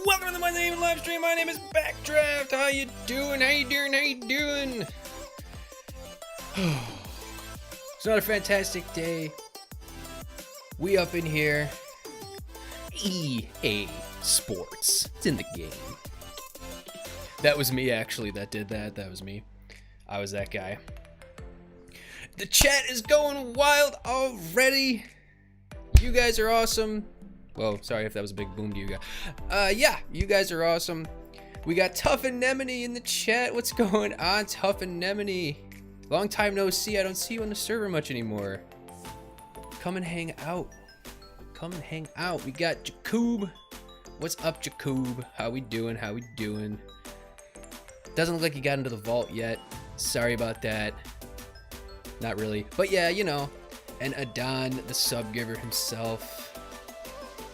Welcome to the Monday Evening live stream. My name is Backdraft. How you doing? How you doing? How you doing? It's another fantastic day. We up in here. EA Sports. It's in the game. That was me, actually, that did that. That was me. I was that guy. The chat is going wild already. You guys are awesome. Well, sorry if that was a big boom to you guys. Yeah, you guys are awesome. We got Tough Anemone in the chat. What's going on, Tough Anemone? Long time no see. I don't see you on the server much anymore. Come and hang out. Come and hang out. We got Jacob. What's up, Jacob? How we doing? How we doing? Doesn't look like he got into the vault yet. Sorry about that. Not really. But yeah, you know. And Adon, the sub giver himself.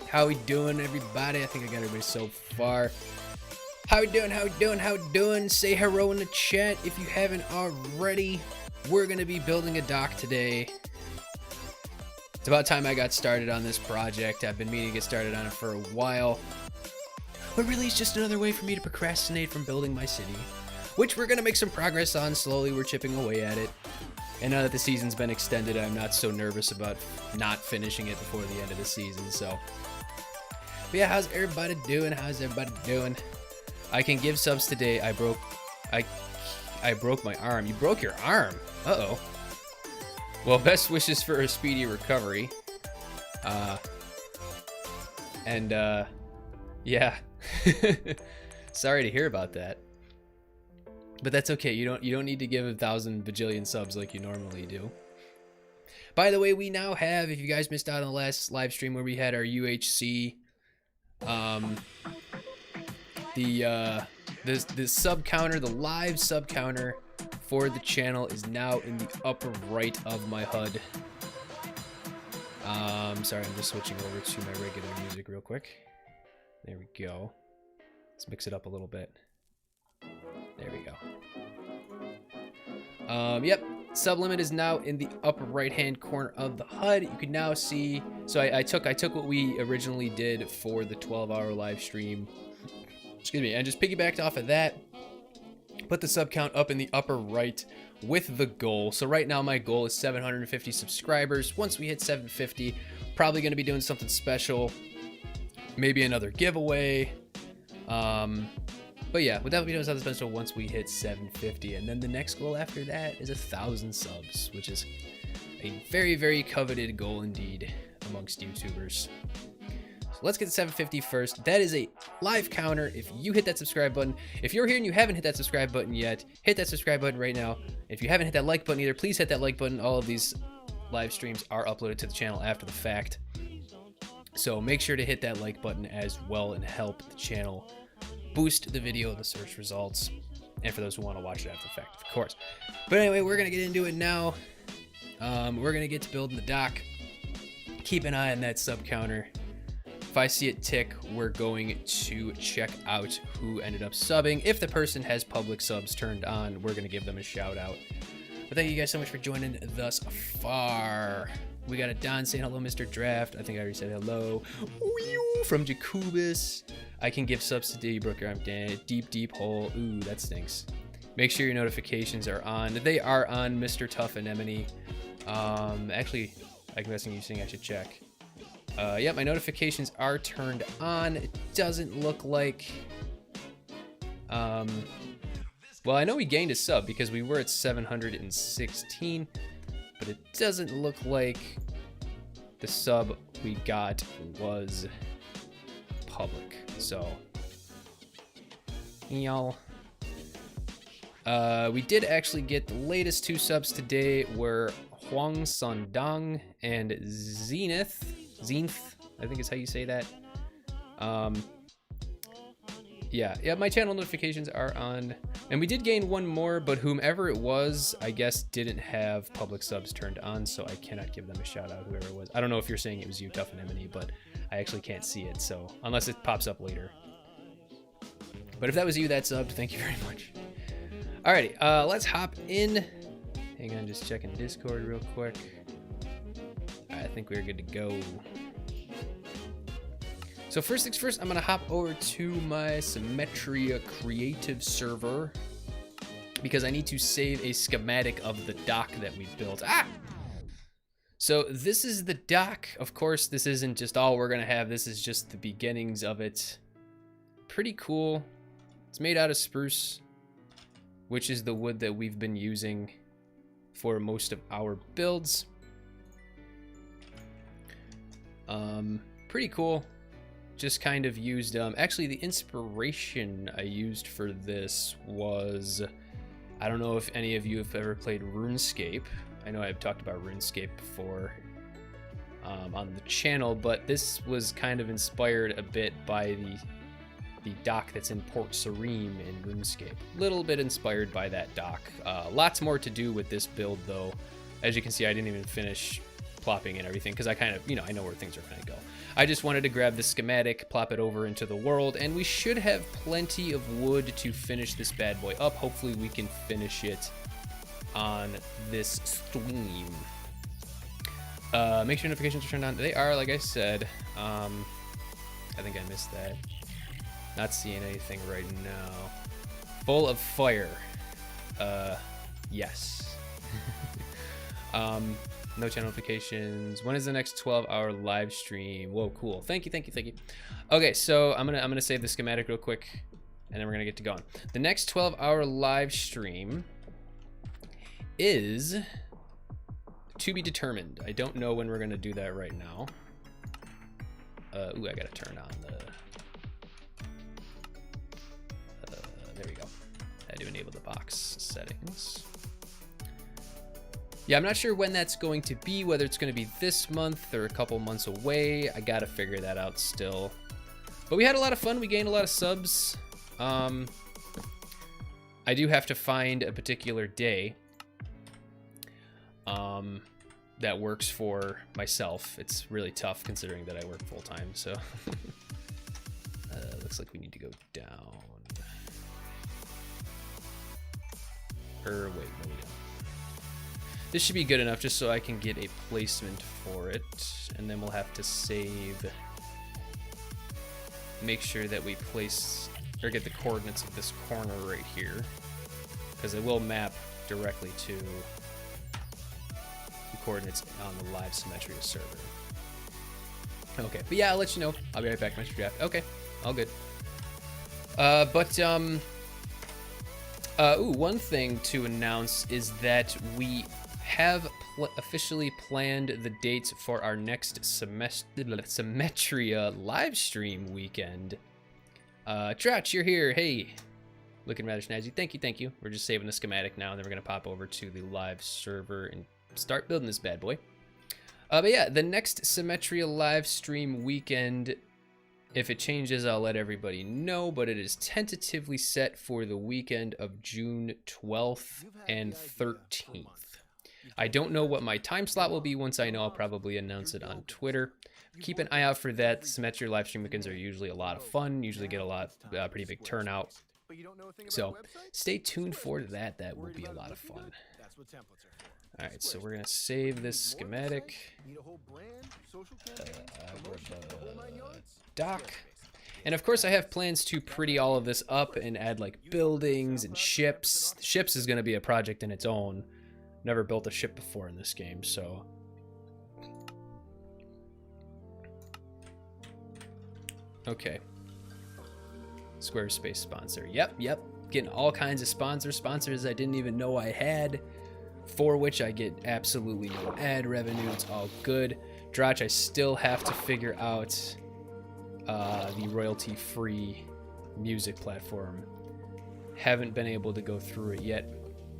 How we doing, everybody? I think I got everybody so far. How we doing? How we doing? How we doing? Say hello in the chat if you haven't already. We're gonna be building a dock today. It's about time I got started on this project. I've been meaning to get started on it for a while. But really, it's just another way for me to procrastinate from building my city, which we're gonna make some progress on slowly. We're chipping away at it. And now that the season's been extended, I'm not so nervous about not finishing it before the end of the season, so. But yeah, how's everybody doing? How's everybody doing? I can give subs today. I broke my arm. You broke your arm? Uh-oh. Well, best wishes for a speedy recovery. Yeah. Sorry to hear about that. But that's okay. You don't need to give 1,000 bajillion subs like you normally do. By the way, we now have, if you guys missed out on the last live stream where we had our UHC, the sub counter, the live sub counter for the channel is now in the upper right of my HUD. Sorry, I'm just switching over to my regular music real quick. There we go. Let's mix it up a little bit. There we go. Yep, sub limit is now in the upper right hand corner of the HUD. You can now see, so I took what we originally did for the 12-hour live stream, excuse me, and just piggybacked off of that. Put the sub count up in the upper right with the goal. So right now my goal is 750 subscribers. Once we hit 750, probably going to be doing something special, maybe another giveaway. But yeah, without doing something special once we hit 750, and then the next goal after that is 1,000 subs, which is a very, very coveted goal indeed amongst YouTubers. So let's get to 750 first. That is a live counter. If you hit that subscribe button, if you're here and you haven't hit that subscribe button yet, hit that subscribe button right now. If you haven't hit that like button either, please hit that like button. All of these live streams are uploaded to the channel after the fact, so make sure to hit that like button as well and help the channel boost the video in the search results, and for those who want to watch it after the fact, of course. But anyway, we're gonna get into it now. We're gonna get to building the dock. Keep an eye on that sub counter. If I see it tick, we're going to check out who ended up subbing. If the person has public subs turned on, we're gonna give them a shout out. But thank you guys so much for joining thus far. We got a Don saying hello, Mr. Draft. I think I already said hello. From Jacobus. I can give subs to D. Brooker. I'm dead. Deep hole. Ooh, that stinks. Make sure your notifications are on. They are on, Mr. Tough Anemone. Actually, I'm guessing you're saying I should check. Yeah, my notifications are turned on. It doesn't look like... well, I know we gained a sub because we were at 716, but it doesn't look like the sub we got was public. So, y'all. We did actually get the latest 2 subs today were Huang Sundong and Zenith, I think is how you say that. Yeah, my channel notifications are on. And we did gain 1 more, but whomever it was, I guess didn't have public subs turned on, so I cannot give them a shout out, whoever it was. I don't know if you're saying it was you, Tough Anemone, but I actually can't see it, so unless it pops up later. But if that was you that subbed, thank you very much. Alrighty, let's hop in. Hang on, just checking Discord real quick. I think we're good to go. So first things first, I'm gonna hop over to my Symmetria creative server because I need to save a schematic of the dock that we built. So this is the dock. Of course, this isn't just all we're gonna have. This is just the beginnings of it. Pretty cool. It's made out of spruce, which is the wood that we've been using for most of our builds. Pretty cool. Just kind of used, actually the inspiration I used for this was, I don't know if any of you have ever played RuneScape. I know I've talked about RuneScape before on the channel, but this was kind of inspired a bit by the dock that's in Port Serene in RuneScape. Little bit inspired by that dock. Lots more to do with this build though. As you can see, I didn't even finish plopping and everything because I kind of, I know where things are going to go. I just wanted to grab the schematic, plop it over into the world, and we should have plenty of wood to finish this bad boy up. Hopefully we can finish it on this stream. Make sure notifications are turned on. They are, like I said. I think I missed that. Not seeing anything right now. Full of fire. Yes. No channel notifications. When is the next 12-hour live stream? Whoa, cool. Thank you. Okay, so I'm gonna save the schematic real quick, and then we're gonna get to going. The next 12-hour live stream is to be determined. I don't know when we're gonna do that right now. Ooh, I gotta turn on the. There we go. I had to enable the box settings. Yeah, I'm not sure when that's going to be, whether it's going to be this month or a couple months away. I gotta figure that out still. But we had a lot of fun. We gained a lot of subs. I do have to find a particular day that works for myself. It's really tough considering that I work full-time, so. Looks like we need to go down. Wait, no we don't. This should be good enough just so I can get a placement for it, and then we'll have to save, make sure that we place or get the coordinates of this corner right here, because it will map directly to the coordinates on the live Symmetria server. Okay, but yeah, I'll let you know. I'll be right back, Mr. Draft. Okay, all good. One thing to announce is that we have officially planned the dates for our next Symmetria live stream weekend. Drouch, you're here. Hey, looking rather snazzy. Thank you. We're just saving the schematic now, and then we're gonna pop over to the live server and start building this bad boy. But yeah, the next Symmetria live stream weekend, if it changes, I'll let everybody know, but it is tentatively set for the weekend of June 12th and 13th. I don't know what my time slot will be. Once I know, I'll probably announce it on Twitter. Keep an eye out for that. The Symmetria live stream weekends are usually a lot of fun, usually get a lot, pretty big turnout. So stay tuned for that. That will be a lot of fun. All right, so we're gonna save this schematic. Doc. And of course I have plans to pretty all of this up and add like buildings and ships. Ships is gonna be a project in its own. Never built a ship before in this game, so. Okay. Squarespace sponsor. Yep. Getting all kinds of sponsors I didn't even know I had, for which I get absolutely no ad revenue. It's all good. Drach, I still have to figure out the royalty-free music platform. Haven't been able to go through it yet.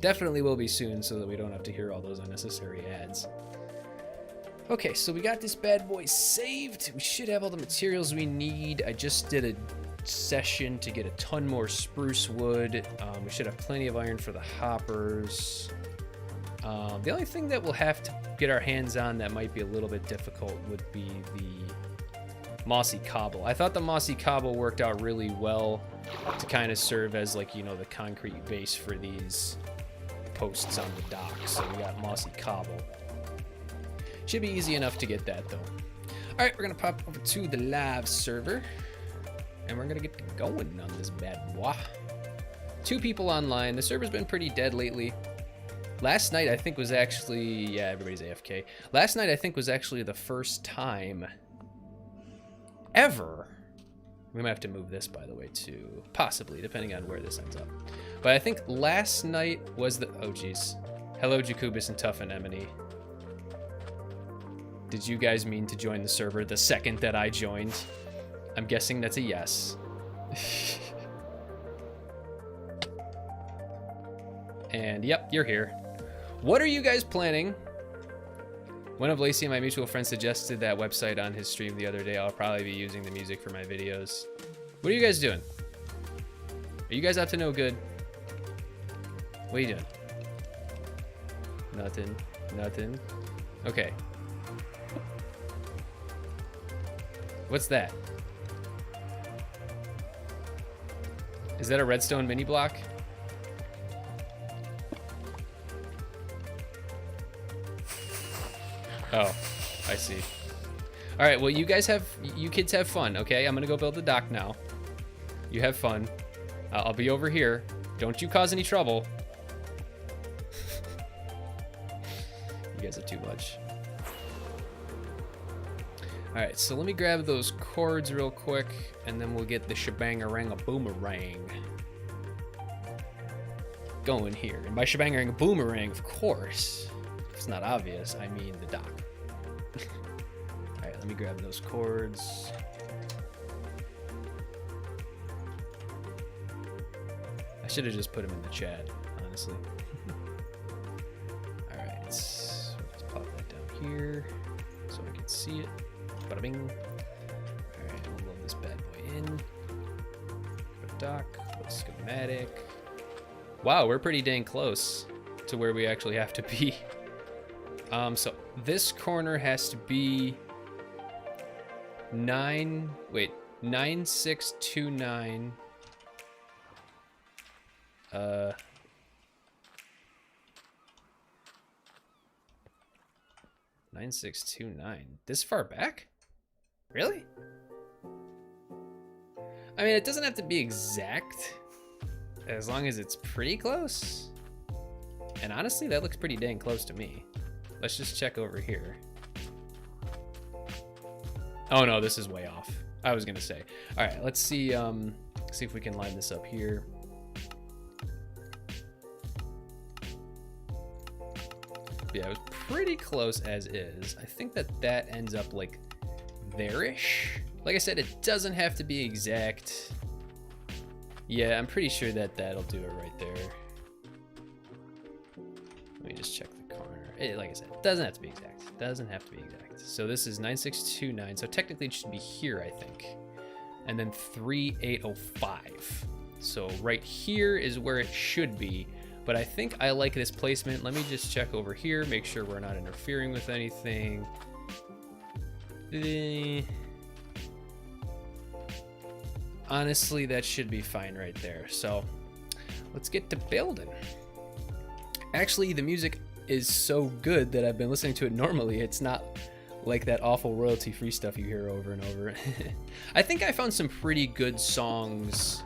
Definitely will be soon, so that we don't have to hear all those unnecessary ads. Okay, so we got this bad boy saved. We should have all the materials we need. I just did a session to get a ton more spruce wood. We should have plenty of iron for the hoppers. The only thing that we'll have to get our hands on that might be a little bit difficult would be the mossy cobble. I thought the mossy cobble worked out really well to kind of serve as, like, you know, the concrete base for these posts on the dock. So we got mossy cobble. Should be easy enough to get that, though. All right, we're gonna pop over to the live server, and we're gonna get going on this bad boy. 2 people online. The server's been pretty dead lately. Last night, I think, was actually... Yeah, everybody's AFK. Last night, I think, was actually the first time ever... We might have to move this, by the way, too. Possibly, depending on where this ends up. But I think last night was the... Oh, geez. Hello, Jacobus and Tough Anemone. Did you guys mean to join the server the second that I joined? I'm guessing that's a yes. And, yep, you're here. What are you guys planning? One of Lacey and my mutual friends suggested that website on his stream the other day. I'll probably be using the music for my videos. What are you guys doing? Are you guys up to no good? What are you doing? Nothing. Okay. What's that? Is that a redstone mini block? Oh, I see. All right, well, you kids have fun, okay? I'm gonna go build the dock now. You have fun. I'll be over here. Don't you cause any trouble. You guys are too much. All right, so let me grab those cords real quick, and then we'll get the shebang-a-rang-a-boomerang going here. And by shebang-a-rang-a-boomerang, of course, if it's not obvious, I mean the dock. All right, let me grab those cords. I should have just put them in the chat, honestly. All right, so let's pop that down here so I can see it. Bada bing. All right, we'll load this bad boy in. Put a dock, put a schematic. Wow, we're pretty dang close to where we actually have to be. So this corner has to be 9629. 9629. This far back? Really? I mean, it doesn't have to be exact, as long as it's pretty close. And honestly, that looks pretty dang close to me. Let's just check over here. Oh no, this is way off. I was gonna say. All right, let's see if we can line this up here. Yeah, it was pretty close as is. I think that ends up like there-ish. Like I said, it doesn't have to be exact. Yeah, I'm pretty sure that'll do it right there. Let me just check the corner. Like I said, it doesn't have to be exact. It doesn't have to be exact. So this is 9629. So technically it should be here, I think. And then 3805. So right here is where it should be. But I think I like this placement. Let me just check over here, make sure we're not interfering with anything. Honestly, that should be fine right there. So let's get to building. Actually, the music is so good that I've been listening to it normally. It's not like that awful royalty-free stuff you hear over and over. I think I found some pretty good songs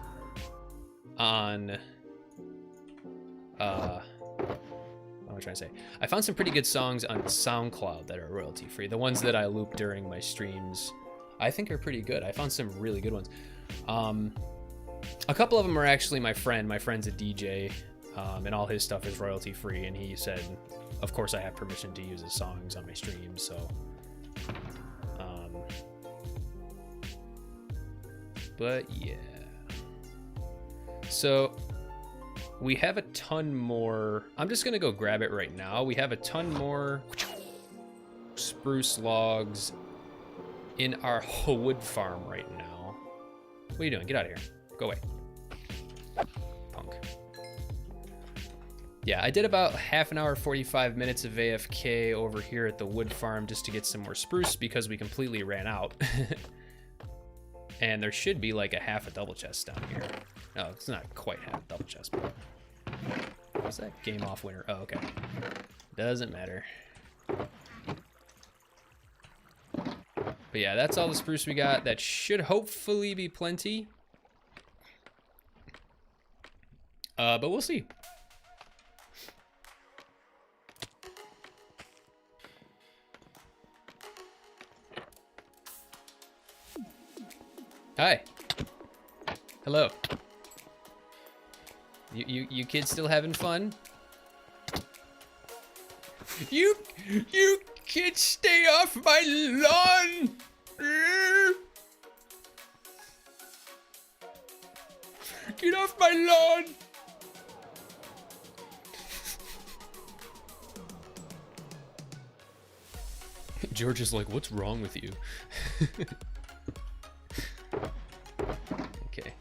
on... what am I trying to say? I found some pretty good songs on SoundCloud that are royalty-free. The ones that I loop during my streams, I think are pretty good. I found some really good ones. A couple of them are actually my friend. My friend's a DJ, and all his stuff is royalty-free, and he said, of course I have permission to use his songs on my streams, so... but yeah. So... we have a ton more. I'm just gonna go grab it right now. We have a ton more spruce logs in our wood farm right now. What are you doing? Get out of here. Go away. Punk. Yeah, I did about half an hour, 45 minutes of AFK over here at the wood farm just to get some more spruce because we completely ran out. And there should be like a half a double chest down here. No, it's not quite half a double chest, but... what's that? Game off winner. Oh, okay. Doesn't matter. But yeah, that's all the spruce we got. That should hopefully be plenty. But we'll see. Hi. Hello. You kids still having fun? You kids stay off my lawn! Get off my lawn! George is like, what's wrong with you? Okay.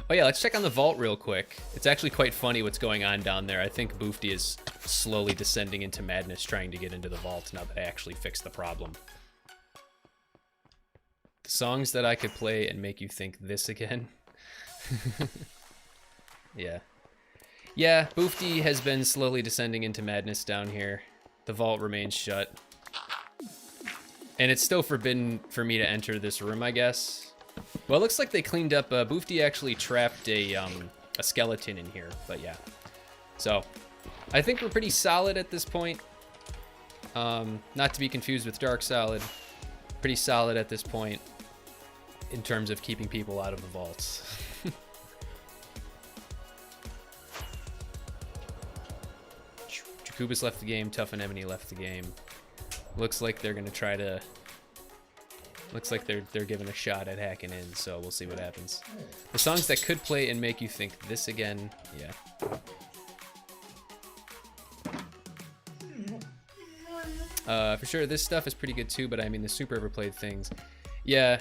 Oh yeah, let's check on the vault real quick. It's actually quite funny what's going on down there. I think Boofty is slowly descending into madness trying to get into the vault now that I actually fixed the problem. The songs that I could play and make you think this again. Yeah. Yeah, Boofty has been slowly descending into madness down here. The vault remains shut. And it's still forbidden for me to enter this room, I guess. Well, it looks like they cleaned up. Boofty actually trapped a skeleton in here, but yeah. So, I think we're pretty solid at this point. Not to be confused with Dark Solid. Pretty solid at this point in terms of keeping people out of the vaults. Jacobus left the game. Tough Anemone left the game. Looks like they're gonna try to. Looks like they're giving a shot at hacking in, so we'll see what happens. The songs that could play and make you think this again, yeah. For sure, this stuff is pretty good too, but I mean the super overplayed things. Yeah.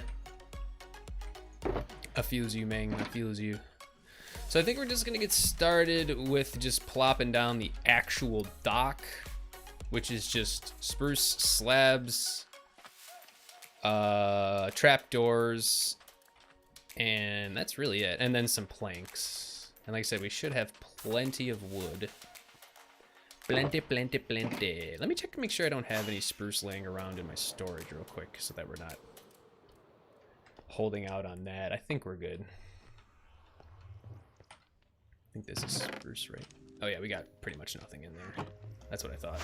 I feels you, Mang. I feels you. So I think we're just gonna get started with just plopping down the actual dock, which is just spruce slabs, trapdoors, and that's really it. And then some planks. And like I said, we should have plenty of wood. Plenty, plenty, plenty. Let me check to make sure I don't have any spruce laying around in my storage real quick so that we're not holding out on that. I think we're good. I think this is spruce, right? Oh yeah, we got pretty much nothing in there. That's what I thought.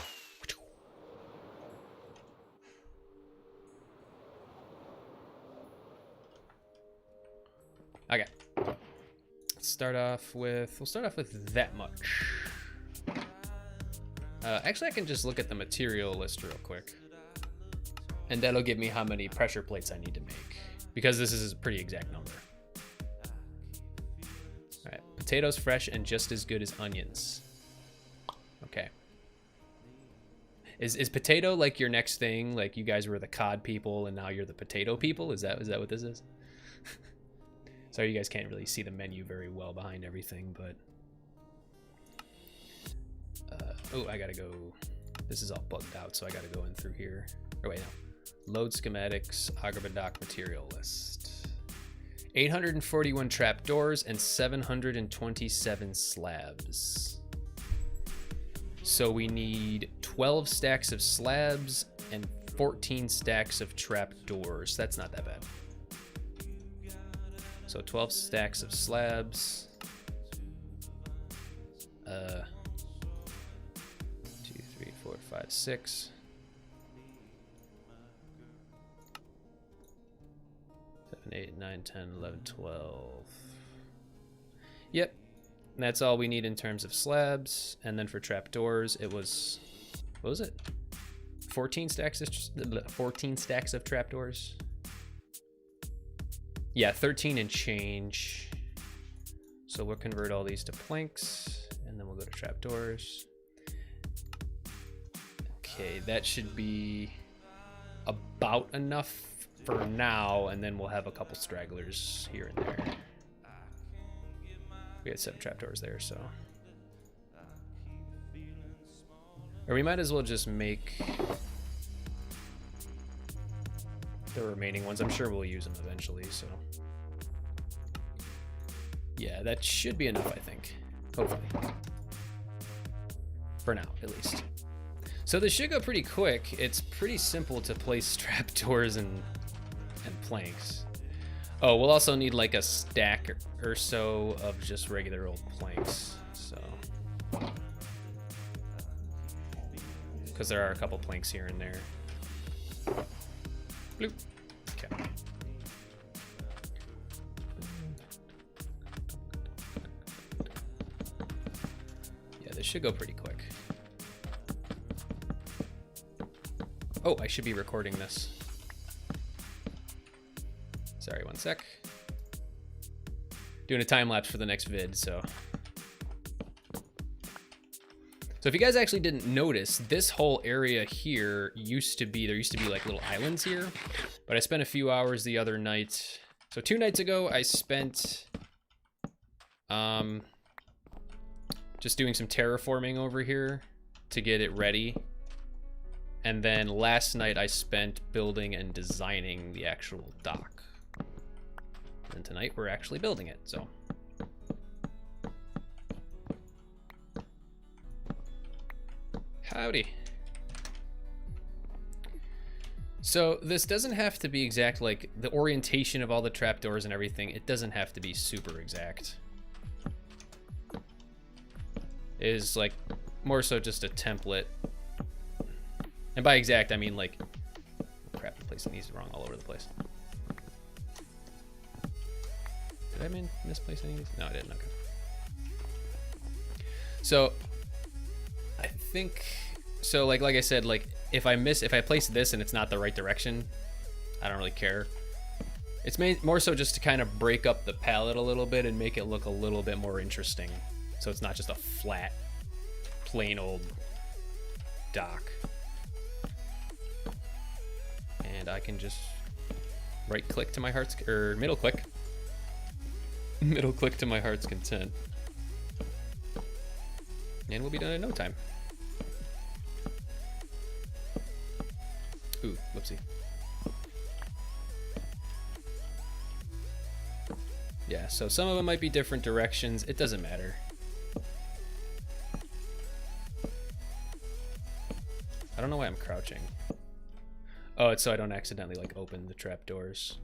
Okay. Let's start off with, we'll start off with that much. Actually, I can just look at the material list real quick. And that'll give me how many pressure plates I need to make, because this is a pretty exact number. All right, potatoes fresh and just as good as onions. Okay. Is potato like your next thing? Like you guys were the cod people and now you're the potato people? Is that what this is? Sorry, you guys can't really see the menu very well behind everything, but oh, I gotta go. This is all bugged out, so I gotta go in through here. Oh wait, no. Load schematics, agrabah material list. 841 trapdoors and 727 slabs. So we need 12 stacks of slabs and 14 stacks of trapdoors. That's not that bad. So 12 stacks of slabs. 2, 3, 4, 5, 6. 7, 8, 9, 10, 11, 12. Yep. That's all we need in terms of slabs. And then for trapdoors, it was, what was it? 14 stacks of trapdoors. Yeah, 13 and change. So we'll convert all these to planks, and then we'll go to trapdoors. Okay, that should be about enough for now, and then we'll have a couple stragglers here and there. We had 7 trapdoors there, so. Or we might as well just make the remaining ones. I'm sure we'll use them eventually, so. Yeah, that should be enough, I think. Hopefully. For now, at least. So this should go pretty quick. It's pretty simple to place trapdoors and planks. Oh, we'll also need like a stack or so of just regular old planks, so. Because there are a couple planks here and there. Bloop. Okay. Yeah, this should go pretty quick. Oh, I should be recording this. Sorry, one sec. Doing a time lapse for the next vid, so. So if you guys actually didn't notice, this whole area here there used to be like little islands here, but I spent a few hours the other night. So 2 nights ago, I spent just doing some terraforming over here to get it ready. And then last night I spent building and designing the actual dock. And tonight we're actually building it, so. Howdy. So this doesn't have to be exact, like the orientation of all the trapdoors and everything, it doesn't have to be super exact. It is like more so just a template. And by exact, I mean like, crap, I'm placing these wrong all over the place. Did I misplace any of these? No, I didn't, okay. So, I think, so like I said, like if I place this and it's not the right direction, I don't really care. It's made more so just to kind of break up the palette a little bit and make it look a little bit more interesting. So it's not just a flat, plain old dock. And I can just right click to my heart's, or middle click to my heart's content. And we'll be done in no time. Ooh, whoopsie. Yeah, so some of them might be different directions. It doesn't matter. I don't know why I'm crouching. Oh, it's so I don't accidentally like open the trapdoors.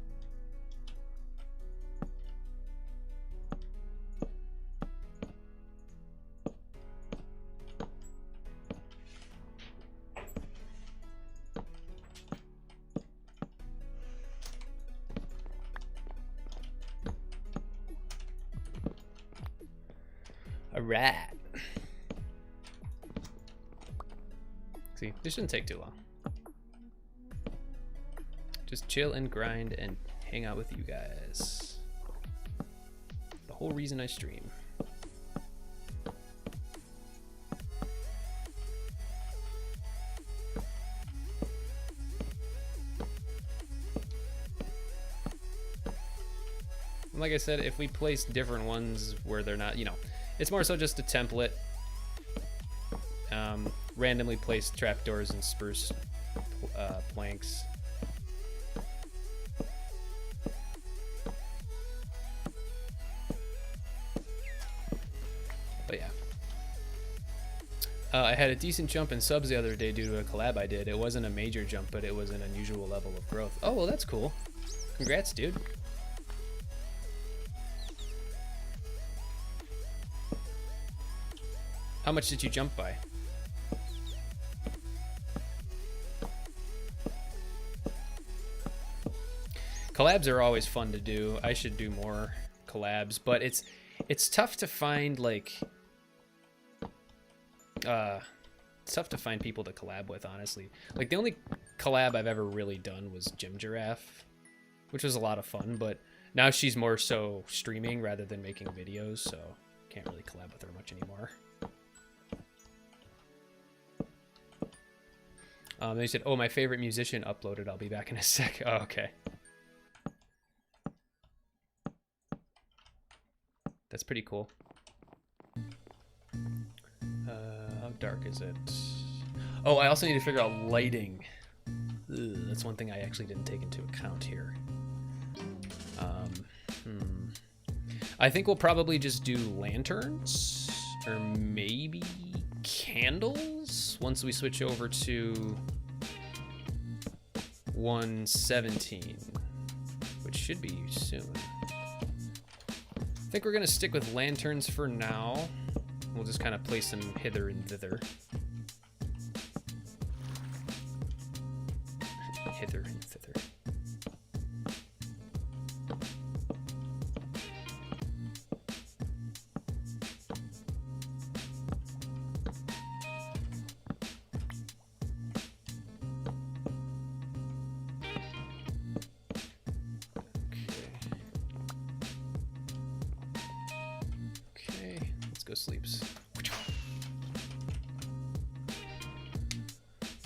right. See, this shouldn't take too long. Just chill and grind and hang out with you guys. The whole reason I stream. Like I said, if we place different ones where they're not, you know, it's more so just a template. Randomly placed trapdoors and spruce planks. But yeah. I had a decent jump in subs the other day due to a collab I did. It wasn't a major jump, but it was an unusual level of growth. Oh, well, that's cool. Congrats, dude. How much did you jump by? Collabs are always fun to do. I should do more collabs, but it's tough to find like it's tough to find people to collab with, honestly. Like the only collab I've ever really done was Gym Giraffe, which was a lot of fun, but now she's more so streaming rather than making videos, so can't really collab with her much anymore. They said, oh, my favorite musician uploaded. I'll be back in a sec. Oh, okay. That's pretty cool. How dark is it? Oh, I also need to figure out lighting. Ugh, that's one thing I actually didn't take into account here. I think we'll probably just do lanterns or maybe candles once we switch over to 117, which should be soon. I think we're gonna stick with lanterns for now. We'll just kind of place them hither and thither. Hither and thither. Sleeps.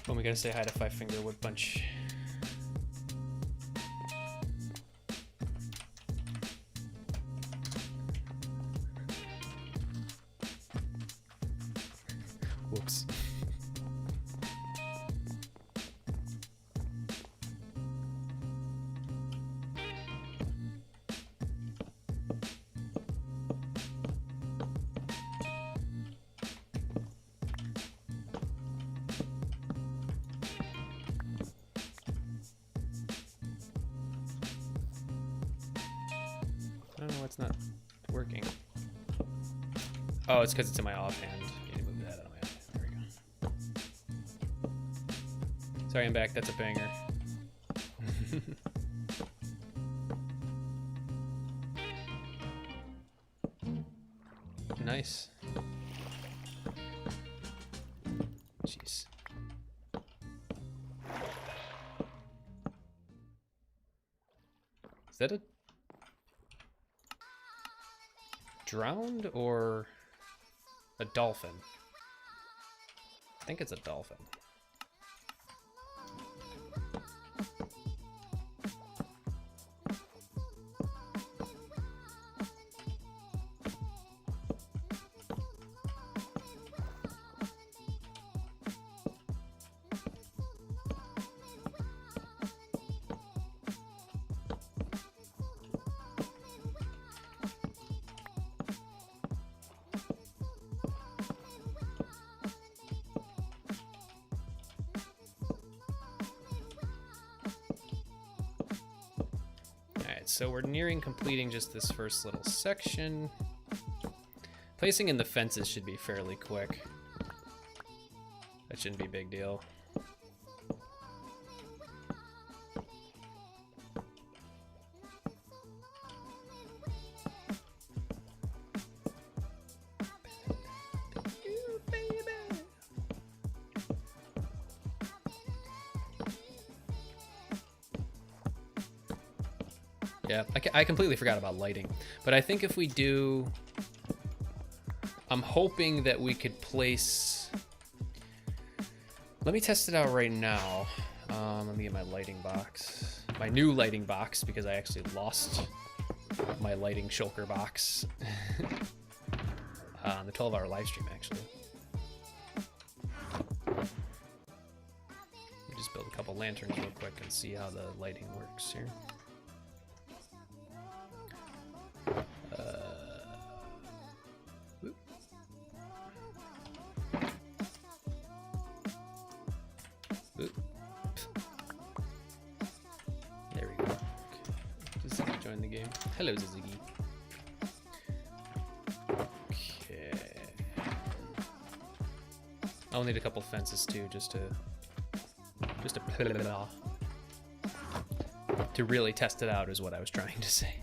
Oh, we gotta say hi to Five Finger Wood Punch. Whoops. It's not working. Oh, it's because it's in my offhand. I need to move that out of my offhand. There we go. Sorry, I'm back. That's a banger. Nice. Jeez. Is that a drowned or a dolphin? I think it's a dolphin. So we're nearing completing just this first little section. Placing in the fences should be fairly quick. That shouldn't be a big deal. Yeah, I completely forgot about lighting. But I think if we do... I'm hoping that we could place... Let me test it out right now. Let me get my lighting box. My new lighting box, because I actually lost my lighting shulker box. On the 12-hour live stream, actually. Let me just build a couple lanterns real quick and see how the lighting works here. There we go. Ziggy joined the game. Hello, Ziggy. Okay. I'll need a couple fences too, just to really test it out, is what I was trying to say.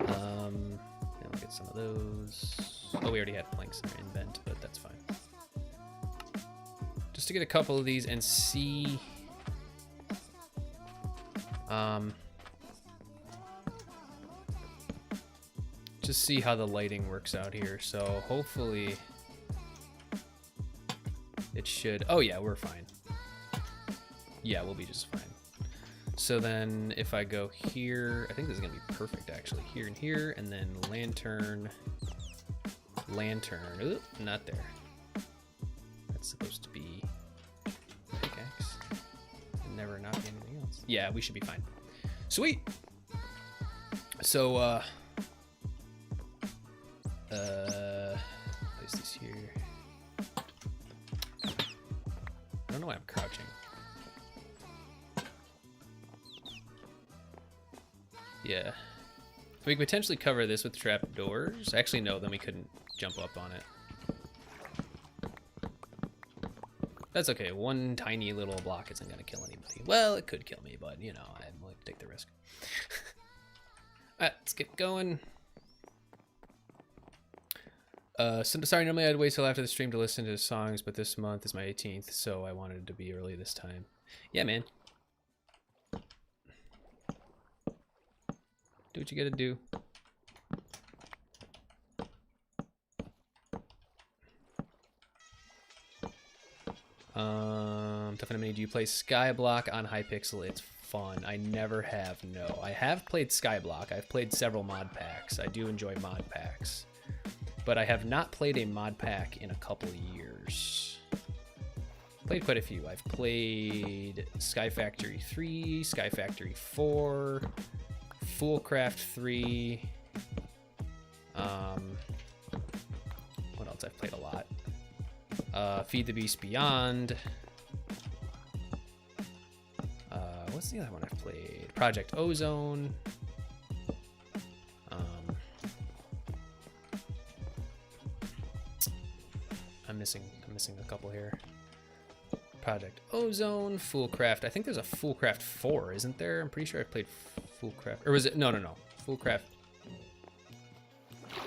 And we'll get some of those. Oh, we already had planks in our invent, but that's fine. Just to get a couple of these and see. Just see how the lighting works out here. So hopefully it should. Oh yeah, we're fine. Yeah, we'll be just fine. So then if I go here, I think this is gonna be perfect actually. Here and here, and then lantern, lantern. Oop, not there. That's supposed to be pickaxe. And never not be anything else. Yeah, we should be fine. Sweet. So place this here. I don't know why I'm crouching. Yeah. We could potentially cover this with trapdoors. Actually, no, then we couldn't jump up on it. That's okay. One tiny little block isn't going to kill anybody. Well, it could kill me, but, you know, I'm willing to take the risk. Alright, let's get going. Sorry, normally I'd wait till after the stream to listen to the songs, but this month is my 18th, so I wanted to be early this time. Yeah, man. Do what you gotta do. Definitely, do you play Skyblock on Hypixel? It's fun. I never have, no. I have played Skyblock. I've played several mod packs. I do enjoy mod packs. But I have not played a mod pack in a couple of years. Played quite a few. I've played Sky Factory 3, Sky Factory 4, Foolcraft 3. What else? I've played a lot. Feed the Beast Beyond. What's the other one I've played? Project Ozone. I'm missing a couple here. Project Ozone, Foolcraft. I think there's a Foolcraft 4, isn't there? I'm pretty sure I played Foolcraft. Or was it? No. Foolcraft.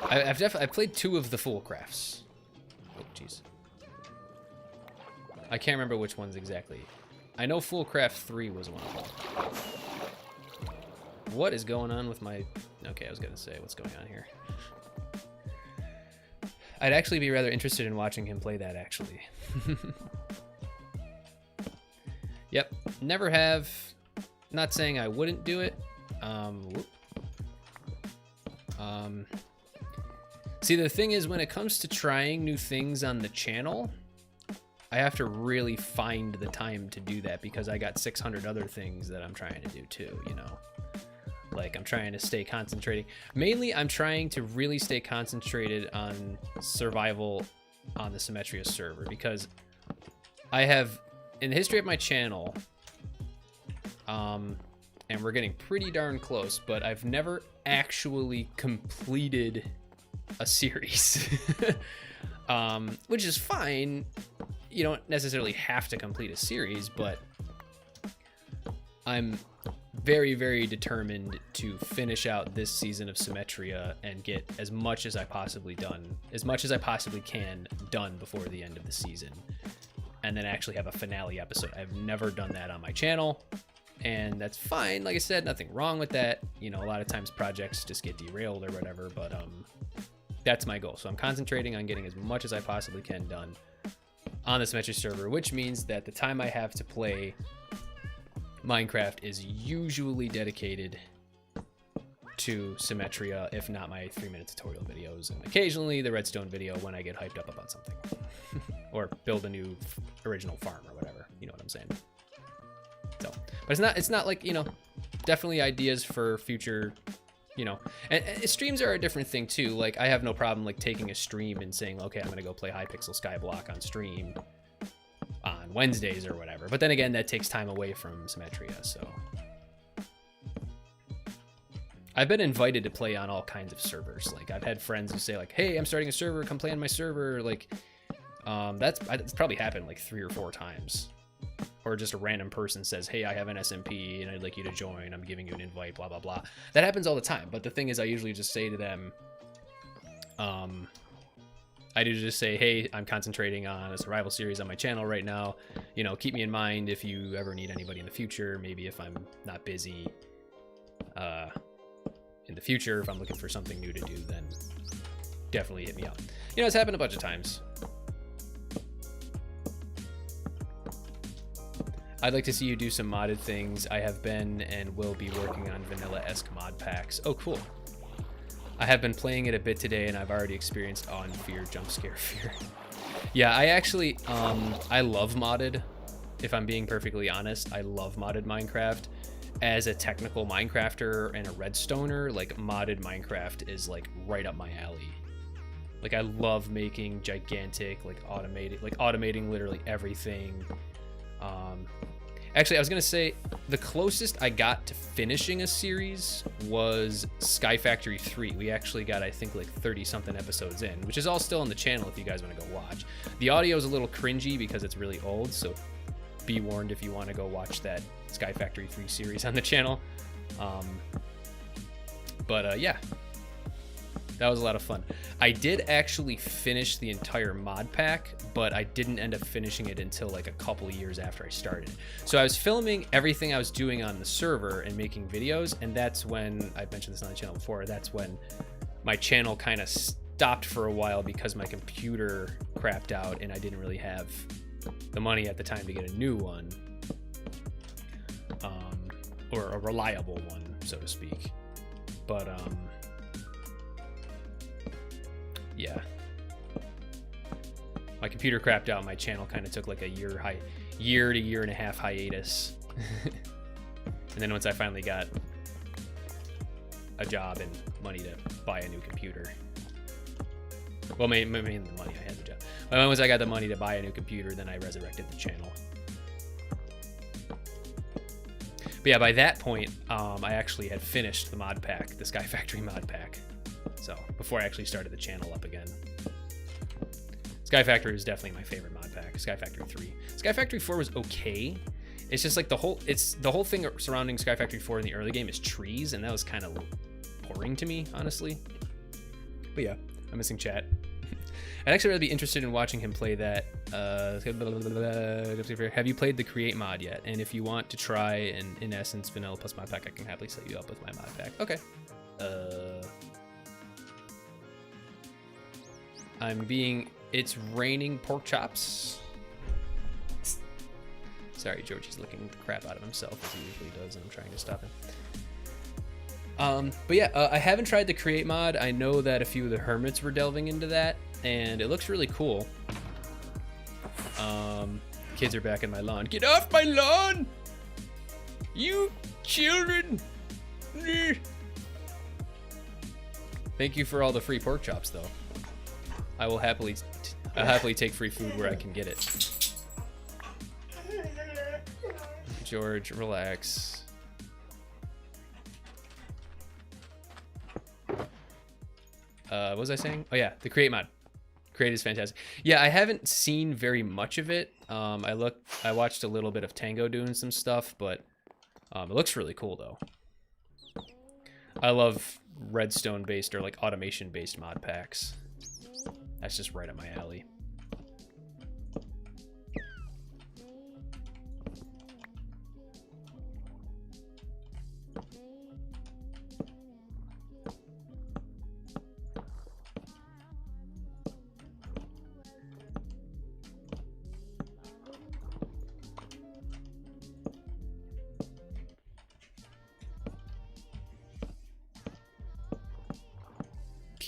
I've played 2 of the Foolcrafts. Oh, jeez. I can't remember which ones exactly. I know Foolcraft 3 was one of them. What is going on with my... Okay, I was going to say, what's going on here? I'd actually be rather interested in watching him play that, actually. Yep, never have. Not saying I wouldn't do it. See, the thing is, when it comes to trying new things on the channel, I have to really find the time to do that because I got 600 other things that I'm trying to do too, you know? Like, I'm trying to stay concentrating. Mainly, I'm trying to really stay concentrated on survival on the Symmetria server because I have, in the history of my channel, and we're getting pretty darn close, but I've never actually completed a series, which is fine. You don't necessarily have to complete a series, but I'm very, very determined to finish out this season of Symmetria and get as much as I possibly can done before the end of the season, and then actually have a finale episode. I've never done that on my channel, and that's fine. Like I said, nothing wrong with that. You know, a lot of times projects just get derailed or whatever, but that's my goal. So I'm concentrating on getting as much as I possibly can done on the Symmetria server, which means that the time I have to play Minecraft is usually dedicated to Symmetria, if not my 3-minute tutorial videos, and occasionally the redstone video when I get hyped up about something. Or build a new original farm or whatever, you know what I'm saying. So, but it's not like, you know, definitely ideas for future, you know, and streams are a different thing too. Like, I have no problem like taking a stream and saying, okay, I'm gonna go play Hypixel Skyblock on stream on Wednesdays or whatever. But then again, that takes time away from Symmetria, so. I've been invited to play on all kinds of servers. Like, I've had friends who say like, hey, I'm starting a server, come play on my server. Like, that's probably happened like 3 or 4 times. Or just a random person says, hey, I have an SMP and I'd like you to join. I'm giving you an invite, blah, blah, blah. That happens all the time. But the thing is, I usually just say to them, I do just say, hey, I'm concentrating on a survival series on my channel right now. You know, keep me in mind if you ever need anybody in the future. Maybe if I'm not busy in the future, if I'm looking for something new to do, then definitely hit me up. You know, it's happened a bunch of times. I'd like to see you do some modded things. I have been and will be working on vanilla-esque mod packs. Oh, cool. I have been playing it a bit today, and I've already experienced awe and fear, jump scare fear. Yeah, I actually, I love modded. If I'm being perfectly honest, I love modded Minecraft. As a technical Minecrafter and a redstoner, like, modded Minecraft is like right up my alley. Like, I love making gigantic, like, automating literally everything. Actually, I was gonna say the closest I got to finishing a series was Sky Factory 3. We actually got, I think, like 30 something episodes in, which is all still on the channel if you guys want to go watch. The audio is a little cringy because it's really old, so be warned if you want to go watch that Sky Factory 3 series on the channel. Yeah, that was a lot of fun. I did actually finish the entire mod pack, but I didn't end up finishing it until like a couple of years after I started. So I was filming everything I was doing on the server and making videos, and that's when, I've mentioned this on the channel before, that's when my channel kind of stopped for a while because my computer crapped out and I didn't really have the money at the time to get a new one. Or a reliable one, so to speak. But, yeah. My computer crapped out. My channel kind of took like a year to year and a half hiatus. And then once I finally got a job and money to buy a new computer. Well, mainly the money, I had the job. But once I got the money to buy a new computer, then I resurrected the channel. But yeah, by that point, I actually had finished the mod pack, the Sky Factory mod pack. So, before I actually started the channel up again. Sky Factory is definitely my favorite mod pack. Sky Factory 3. Sky Factory 4 was okay. It's just like the whole thing surrounding Sky Factory 4 in the early game is trees, and that was kind of boring to me, honestly. But yeah, I'm missing chat. I'd actually really be interested in watching him play that. Have you played the Create mod yet? And if you want to try an in essence vanilla plus mod pack, I can happily set you up with my mod pack. Okay. It's raining pork chops. Sorry, Georgie's licking the crap out of himself as he usually does, and I'm trying to stop him. But yeah, I haven't tried the Create mod. I know that a few of the hermits were delving into that, and it looks really cool. Kids are back in my lawn. Get off my lawn! You children! Thank you for all the free pork chops, though. I'll happily take free food where I can get it. George, relax. What was I saying? Oh yeah, the Create mod. Create is fantastic. Yeah, I haven't seen very much of it. I watched a little bit of Tango doing some stuff, but it looks really cool though. I love redstone based or like automation based mod packs. That's just right up my alley.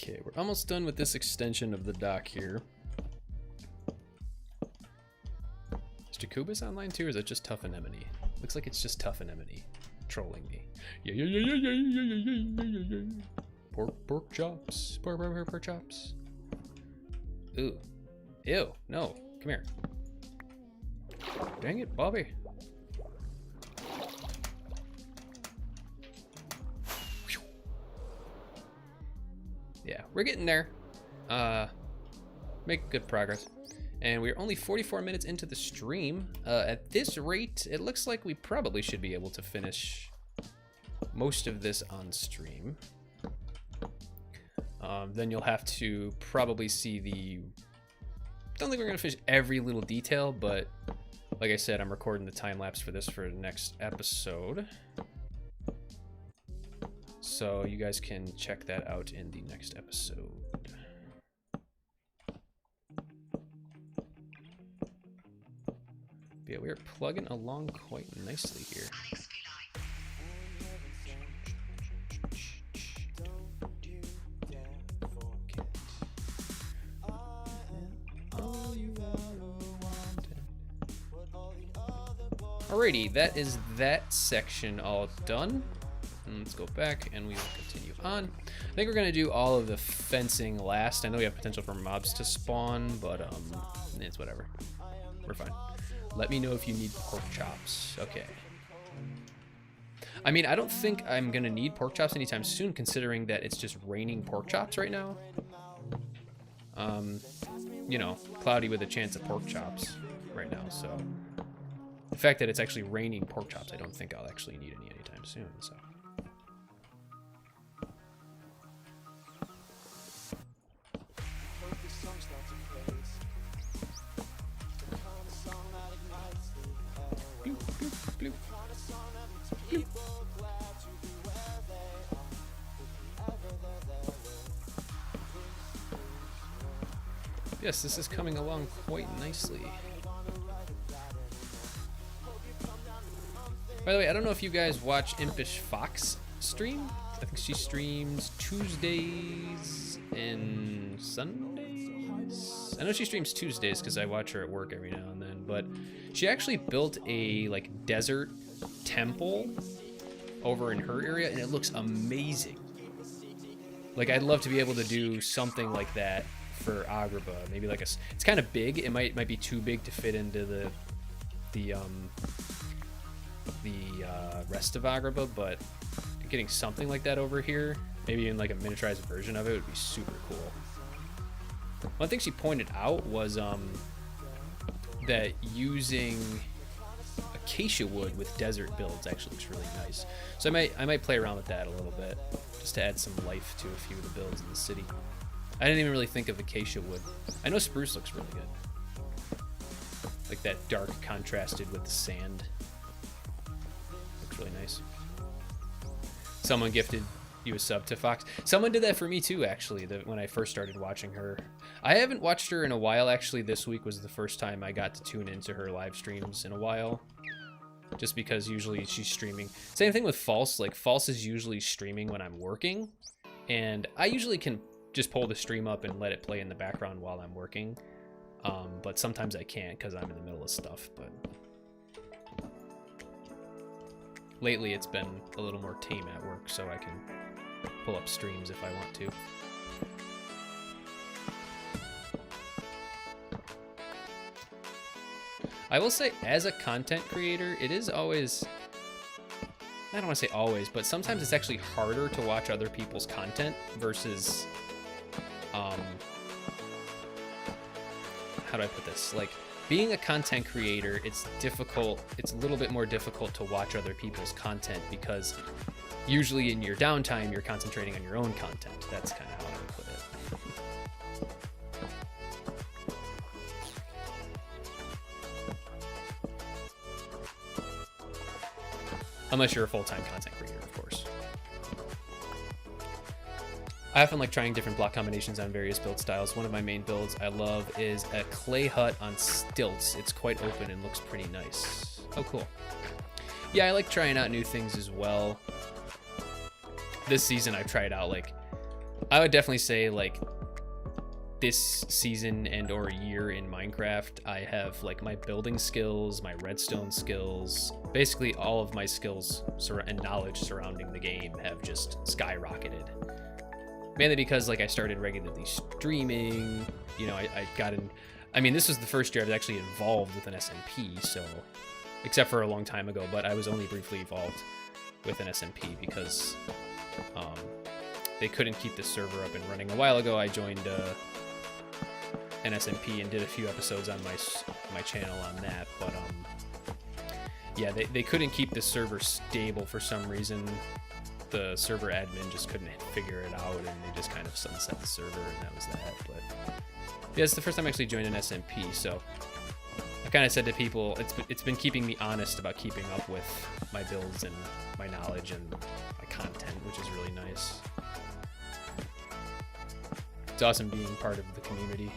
Okay, we're almost done with this extension of the dock here. Is Jacobus online too, or is it just Tough Anemone? Looks like it's just Tough Anemone trolling me. Yeah. Pork chops. Pork chops. Ooh. Ew. No. Come here. Dang it, Bobby. Yeah, we're getting there. Make good progress. And we're only 44 minutes into the stream. At this rate, it looks like we probably should be able to finish most of this on stream. Then you'll have to probably see the... Don't think we're gonna finish every little detail, but like I said, I'm recording the time lapse for this for the next episode. So you guys can check that out in the next episode. Yeah, we're plugging along quite nicely here. Alrighty, that is that section all done. And let's go back and we will continue on. I think we're gonna do all of the fencing last. I know we have potential for mobs to spawn, but it's whatever. We're fine. Let me know if you need pork chops. Okay. I mean, I don't think I'm gonna need pork chops anytime soon, considering that it's just raining pork chops right now. You know, cloudy with a chance of pork chops right now, so. The fact that it's actually raining pork chops, I don't think I'll actually need any anytime soon, so. Bloop, bloop, bloop. Bloop. Yes, this is coming along quite nicely. By the way, I don't know if you guys watch Impish Fox stream. I think she streams Tuesdays and Sundays. I know she streams Tuesdays because I watch her at work every now and then, but she actually built a like desert temple over in her area, and it looks amazing. Like, I'd love to be able to do something like that for Agrabah. Maybe like it's kind of big. It might be too big to fit into the rest of Agrabah, but getting something like that over here, maybe in like a miniaturized version of it, would be super cool. One thing she pointed out was that using acacia wood with desert builds actually looks really nice. So I might play around with that a little bit, just to add some life to a few of the builds in the city. I didn't even really think of acacia wood. I know spruce looks really good. Like that dark contrasted with the sand. Looks really nice. Someone gifted you a sub to Fox. Someone did that for me too, actually, when I first started watching her. I haven't watched her in a while, actually. This week was the first time I got to tune into her live streams in a while. Just because usually she's streaming. Same thing with False. Like, False is usually streaming when I'm working. And I usually can just pull the stream up and let it play in the background while I'm working. But sometimes I can't because I'm in the middle of stuff. But lately it's been a little more tame at work, so I can pull up streams if I want to. I will say, as a content creator, it is always, I don't want to say always, but sometimes it's actually harder to watch other people's content versus, how do I put this? Like, being a content creator, it's difficult, it's a little bit more difficult to watch other people's content because usually in your downtime, you're concentrating on your own content. That's kind of how I would put it. Unless you're a full-time content creator, of course. I often like trying different block combinations on various build styles. One of my main builds I love is a clay hut on stilts. It's quite open and looks pretty nice. Oh, cool. Yeah, I like trying out new things as well. This season I've tried out, like, I would definitely say, like, this season and or year in Minecraft, I have, like, my building skills, my redstone skills, basically all of my skills and knowledge surrounding the game have just skyrocketed. Mainly because, like, I started regularly streaming, you know, I got in, I mean, this was the first year I was actually involved with an SMP, so, except for a long time ago, but I was only briefly involved with an SMP because they couldn't keep the server up and running. A while ago, I joined an SMP and did a few episodes on my channel on that, but yeah, they couldn't keep the server stable for some reason. The server admin just couldn't figure it out, and they just kind of sunset the server, and that was that. But yeah, it's the first time I actually joined an SMP, so I kind of said to people, it's been keeping me honest about keeping up with my builds and my knowledge and my content, which is really nice. It's awesome being part of the community.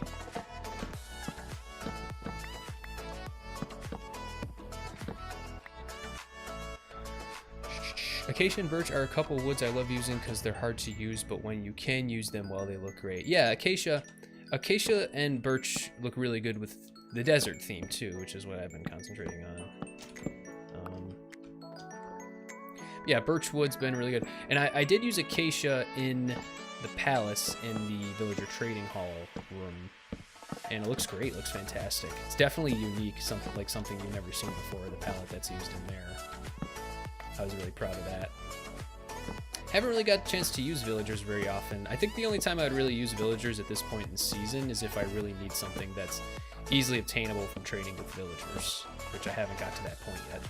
Acacia and birch are a couple woods I love using because they're hard to use, but when you can use them well, they look great. Yeah, acacia and birch look really good with the desert theme too, which is what I've been concentrating on. Yeah, birch wood's been really good, and I did use acacia in the palace in the villager trading hall room, and it looks great. It looks fantastic. It's definitely unique, something you've never seen before. The palette that's used in there. I was really proud of that. Haven't really got a chance to use villagers very often. I think the only time I would really use villagers at this point in the season is if I really need something that's easily obtainable from trading with villagers, which I haven't got to that point yet.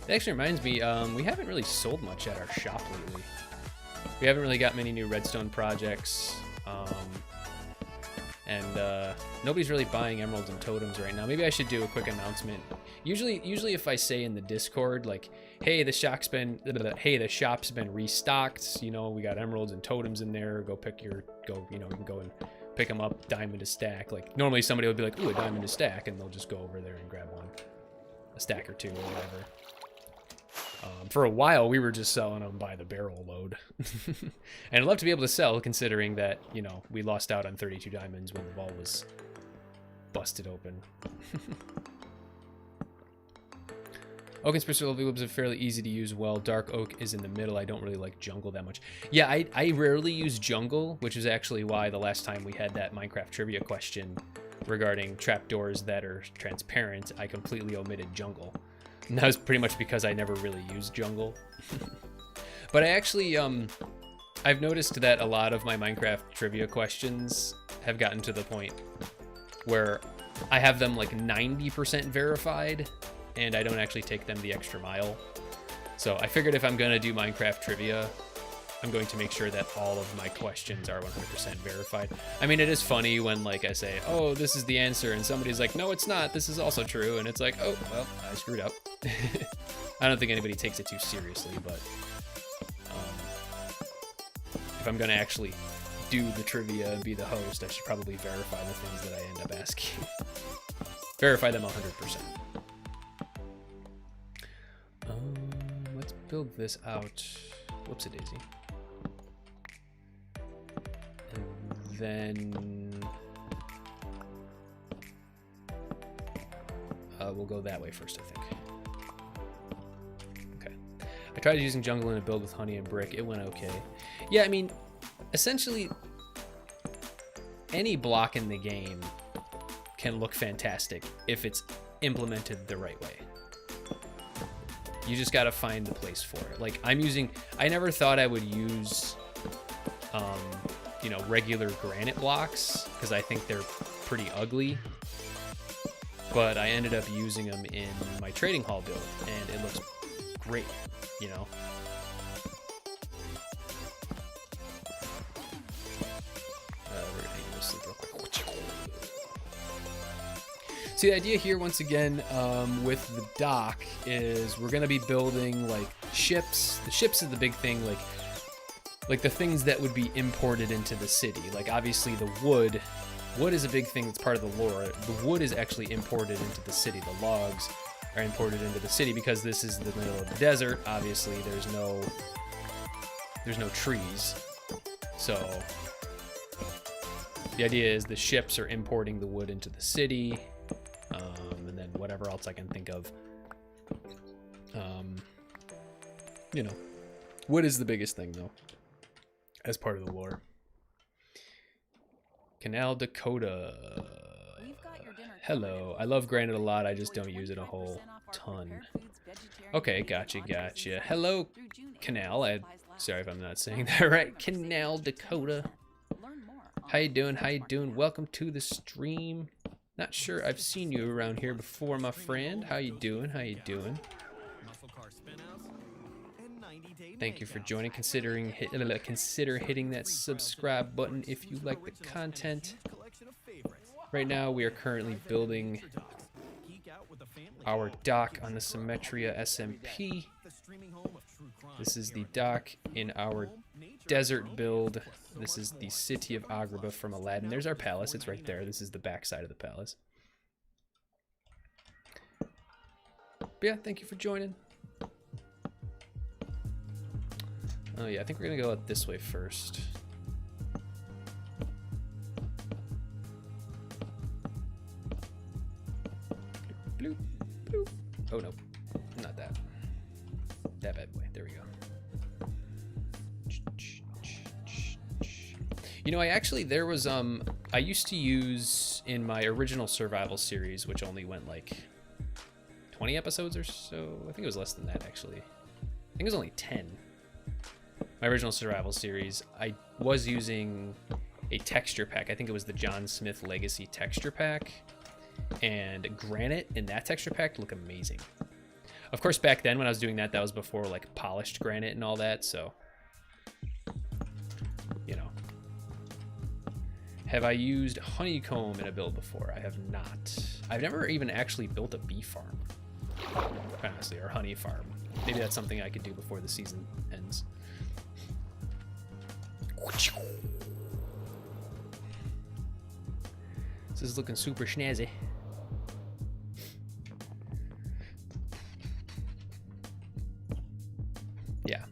That actually reminds me, we haven't really sold much at our shop lately. We haven't really got many new redstone projects. And nobody's really buying emeralds and totems right now. Maybe I should do a quick announcement. Usually if I say in the Discord, like, hey, the shop's been restocked, you know, we got emeralds and totems in there, you can go and pick them up, diamond a stack. Like, normally somebody would be like, ooh, a diamond a stack, and they'll just go over there and grab one, a stack or two, or whatever. For a while, we were just selling them by the barrel load. And I'd love to be able to sell, considering that, you know, we lost out on 32 diamonds when the vault was busted open. Oak and spruce webs are fairly easy to use well. Dark oak is in the middle. I don't really like jungle that much. Yeah, I rarely use jungle, which is actually why the last time we had that Minecraft trivia question regarding trapdoors that are transparent, I completely omitted jungle. And that was pretty much because I never really used jungle. But I actually, I've noticed that a lot of my Minecraft trivia questions have gotten to the point where I have them like 90% verified, and I don't actually take them the extra mile. So I figured if I'm gonna do Minecraft trivia, I'm going to make sure that all of my questions are 100% verified. I mean, it is funny when, like, I say, oh, this is the answer, and somebody's like, no, it's not, this is also true, and it's like, oh, well, I screwed up. I don't think anybody takes it too seriously, but if I'm gonna actually do the trivia and be the host, I should probably verify the things that I end up asking. Verify them 100%. Let's build this out. Whoops-a-daisy. And then we'll go that way first, I think. Okay. I tried using jungle in a build with honey and brick. It went okay. Yeah, I mean, essentially, any block in the game can look fantastic if it's implemented the right way. You just gotta find the place for it. Like, I never thought I would use, you know, regular granite blocks, because I think they're pretty ugly. But I ended up using them in my trading hall build, and it looks great, you know? We're gonna hang this real quick. So the idea here, once again, with the dock is we're gonna be building like ships. The ships is the big thing, like the things that would be imported into the city. Like obviously the wood. Wood is a big thing that's part of the lore. The wood is actually imported into the city. The logs are imported into the city because this is the middle of the desert. Obviously, there's no trees. So the idea is the ships are importing the wood into the city, and then whatever else I can think of. You know, wood is the biggest thing though, as part of the lore. Canal Dakota. Hello. I love granite a lot. I just don't use it a whole ton. Okay, gotcha. Hello, Canal. Sorry if I'm not saying that right. Canal Dakota. How you doing? Welcome to the stream. Not sure I've seen you around here before, my friend. How you doing? Thank you for joining. Consider hitting that subscribe button if you like the content. Right now, we are currently building our dock on the Symmetria SMP. This is the dock in our desert build. This is the city of Agrabah from Aladdin. There's our palace. It's right there. This is the back side of the palace. But yeah, thank you for joining. Oh yeah, I think we're gonna go out this way first. Bloop, bloop. Oh no, not that. That bad boy. There we go. You know, there was I used to use in my original survival series, which only went like 20 episodes or so. I think it was less than that actually. I think it was only 10. My original survival series, I was using a texture pack. I think it was the John Smith Legacy texture pack, and granite in that texture pack look amazing. Of course, back then when I was doing that, that was before like polished granite and all that. So, you know, have I used honeycomb in a build before? I have not. I've never even actually built a bee farm, honestly, or honey farm. Maybe that's something I could do before the season ends. This is looking super snazzy. Yeah.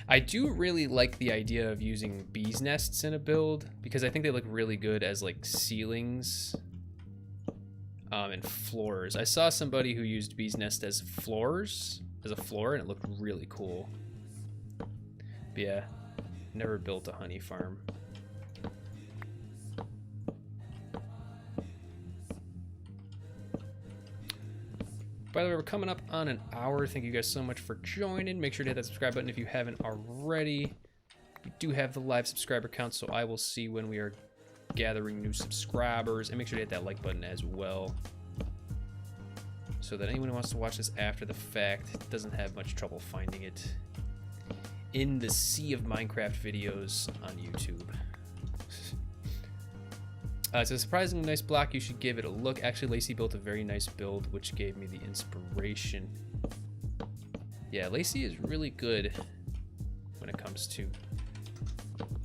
I do really like the idea of using bees nests in a build because I think they look really good as like ceilings and floors. I saw somebody who used bees nest as floors, as a floor, and it looked really cool. But yeah. Never built a honey farm. By the way, we're coming up on an hour. Thank you guys so much for joining. Make sure to hit that subscribe button if you haven't already. We do have the live subscriber count, so I will see when we are gathering new subscribers. And make sure to hit that like button as well, so that anyone who wants to watch this after the fact doesn't have much trouble finding it in the sea of Minecraft videos on YouTube. It's a surprisingly nice block. You should give it a look. Actually, Lacey built a very nice build, which gave me the inspiration. Yeah, Lacey is really good when it comes to...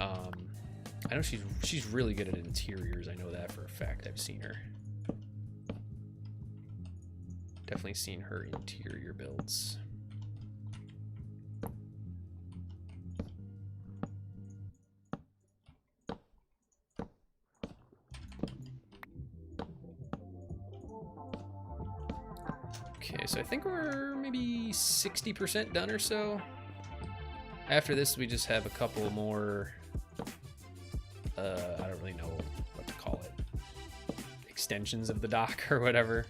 I know she's really good at interiors. I know that for a fact. I've seen her. Definitely seen her interior builds. Okay, so I think we're maybe 60% done or so. After this, we just have a couple more, I don't really know what to call it, extensions of the dock or whatever.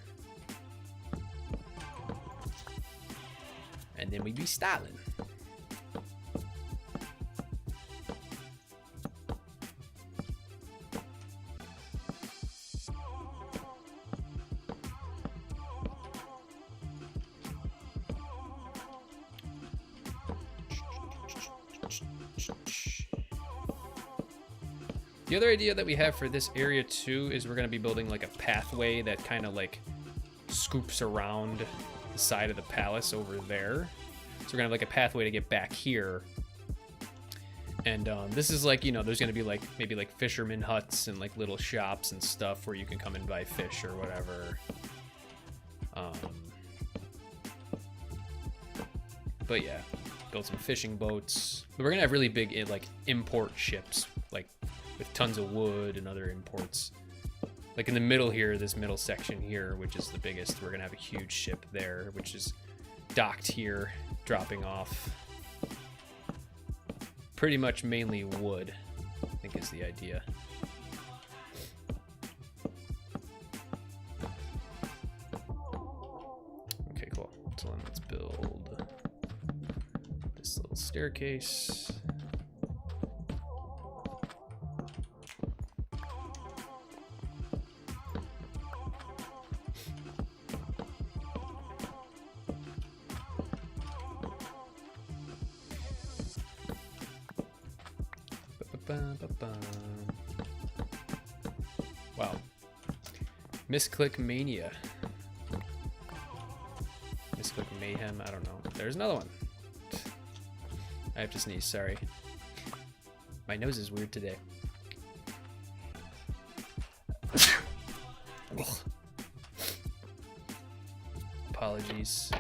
And then we'd be styling. The other idea that we have for this area too is we're going to be building like a pathway that kind of like scoops around the side of the palace over there. So we're going to have like a pathway to get back here. And this is like, you know, there's going to be like maybe like fisherman huts and like little shops and stuff where you can come and buy fish or whatever. But yeah, build some fishing boats. But we're going to have really big like import ships, like with tons of wood and other imports. Like in the middle here, this middle section here, which is the biggest, we're going to have a huge ship there, which is docked here, dropping off pretty much mainly wood, I think is the idea. Okay, cool. So then let's build this little staircase. Wow. Misclick Mania. Misclick Mayhem, I don't know. There's another one. I have to sneeze, sorry. My nose is weird today. Apologies.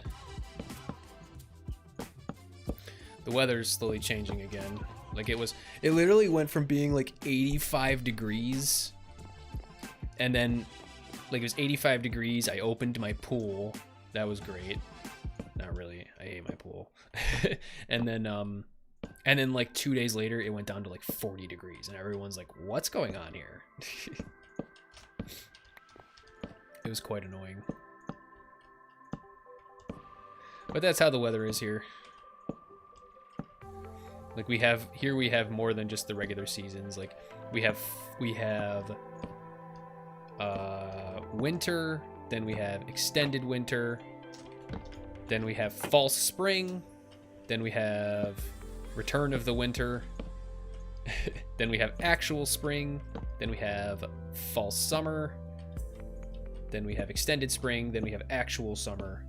The weather's slowly changing again. Like it literally went from being like 85 degrees and then like it was 85 degrees. I opened my pool. That was great. Not really. I hate my pool. and then like 2 days later, it went down to like 40 degrees and everyone's like, what's going on here? It was quite annoying. But that's how the weather is here. Like we have more than just the regular seasons. Like we have winter, then we have extended winter, then we have false spring, then we have return of the winter, then we have actual spring, then we have false summer, then we have extended spring, then we have actual summer.